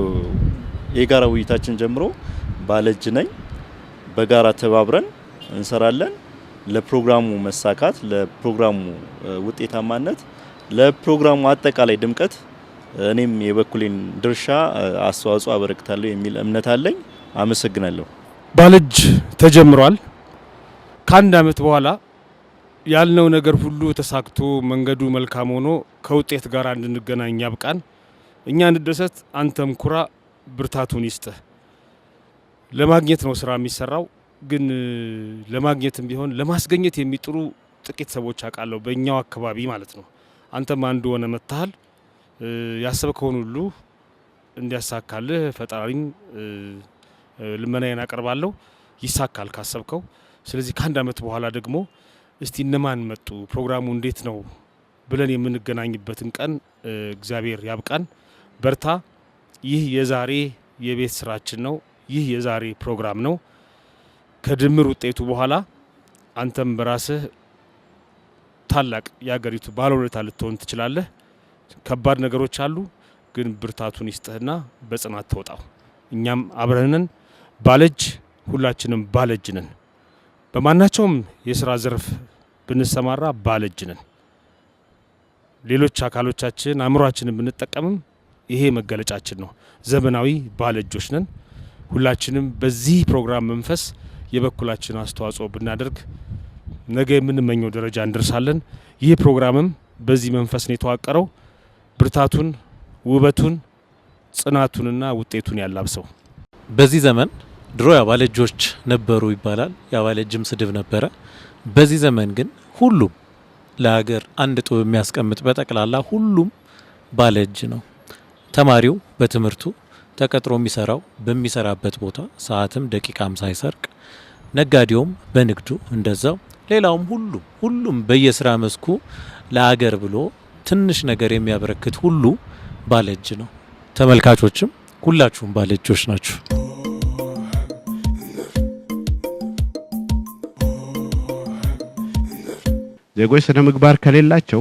የጋራ ውይይታችን ጀምሮ ባለእጅ ነኝ፣ በጋራ ተባብረን እንሰራለን ለፕሮግራሙ መሳካት፣ ለፕሮግራሙ ውጤታማነት፣ ለፕሮግራሙ አጠቃላይ ድምቀት እኔም የበኩሌን ድርሻ አስተዋጽኦ አበረክታለሁ የሚል እምነት አለኝ። አመሰግናለሁ። ባለእጅ ተጀምሯል። ከአንድ አመት በኋላ ያልነው ነገር ሁሉ ተሳክቶ መንገዱ መልካም ሆኖ ከውጤት ጋር እንድንገናኝ ያብቃን። እኛ እንደሰት፣ አንተም ኩራ፣ ብርታቱን ይስጥህ። ለማግኘት ነው ስራ የሚሰራው፣ ግን ለማግኘትም ቢሆን ለማስገኘት የሚጥሩ ጥቂት ሰዎች አውቃለሁ፣ በእኛው አካባቢ ማለት ነው። አንተም አንዱ ሆነ መጥተሃል። ያሰብከውን ሁሉ እንዲያሳካልህ ፈጣሪን ልመናዬን አቀርባለሁ። ይሳካል ካሰብከው። ስለዚህ ከአንድ አመት በኋላ ደግሞ እስቲ እነማን መጡ፣ ፕሮግራሙ እንዴት ነው ብለን የምንገናኝበትን ቀን እግዚአብሔር ያብቃን። በርታ። ይህ የዛሬ የቤት ስራችን ነው። ይህ የዛሬ ፕሮግራም ነው። ከድምር ውጤቱ በኋላ አንተም በራስህ ታላቅ የሀገሪቱ ባለውለታ ልትሆን ትችላለህ። ከባድ ነገሮች አሉ፣ ግን ብርታቱን ይስጥህና በጽናት ተወጣው። እኛም አብረንን ባለእጅ፣ ሁላችንም ባለእጅ ነን። በማናቸውም የስራ ዘርፍ ብንሰማራ ባለእጅ ነን። ሌሎች አካሎቻችን አእምሯችንን ብንጠቀምም ይሄ መገለጫችን ነው። ዘመናዊ ባለእጆች ነን። ሁላችንም በዚህ ፕሮግራም መንፈስ የበኩላችን አስተዋጽኦ ብናደርግ ነገ የምንመኘው ደረጃ እንደርሳለን። ይህ ፕሮግራምም በዚህ መንፈስ ነው የተዋቀረው። ብርታቱን፣ ውበቱን፣ ጽናቱንና ውጤቱን ያላብሰው። በዚህ ዘመን ድሮ ያባለእጆች ነበሩ ይባላል። ያባለእጅም ስድብ ነበረ። በዚህ ዘመን ግን ሁሉም ለሀገር አንድ ጡብ የሚያስቀምጥ በጠቅላላ ሁሉም ባለእጅ ነው። ተማሪው በትምህርቱ ተቀጥሮ የሚሰራው በሚሰራበት ቦታ ሰዓትም ደቂቃም ሳይሰርቅ፣ ነጋዴውም በንግዱ እንደዛው፣ ሌላውም ሁሉም በየስራ መስኩ ለሀገር ብሎ ትንሽ ነገር የሚያበረክት ሁሉ ባለእጅ ነው። ተመልካቾችም ሁላችሁም ባለእጆች ናችሁ። ዜጎች ስነ ምግባር ከሌላቸው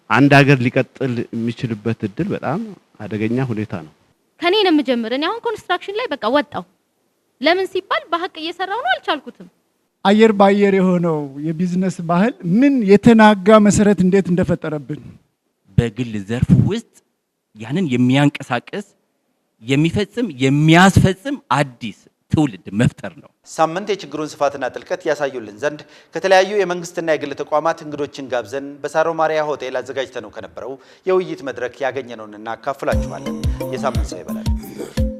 አንድ ሀገር ሊቀጥል የሚችልበት እድል በጣም አደገኛ ሁኔታ ነው። ከኔ ነው የምጀምር። እኔ አሁን ኮንስትራክሽን ላይ በቃ ወጣው። ለምን ሲባል በሐቅ እየሰራው ነው፣ አልቻልኩትም። አየር ባየር የሆነው የቢዝነስ ባህል ምን የተናጋ መሰረት እንዴት እንደፈጠረብን በግል ዘርፍ ውስጥ ያንን የሚያንቀሳቅስ የሚፈጽም የሚያስፈጽም አዲስ ትውልድ መፍጠር ነው። ሳምንት የችግሩን ስፋትና ጥልቀት ያሳዩልን ዘንድ ከተለያዩ የመንግስትና የግል ተቋማት እንግዶችን ጋብዘን በሳሮ ማሪያ ሆቴል አዘጋጅተነው ከነበረው የውይይት መድረክ ያገኘነውን እናካፍላችኋለን። የሳምንት ሰው ይበላል።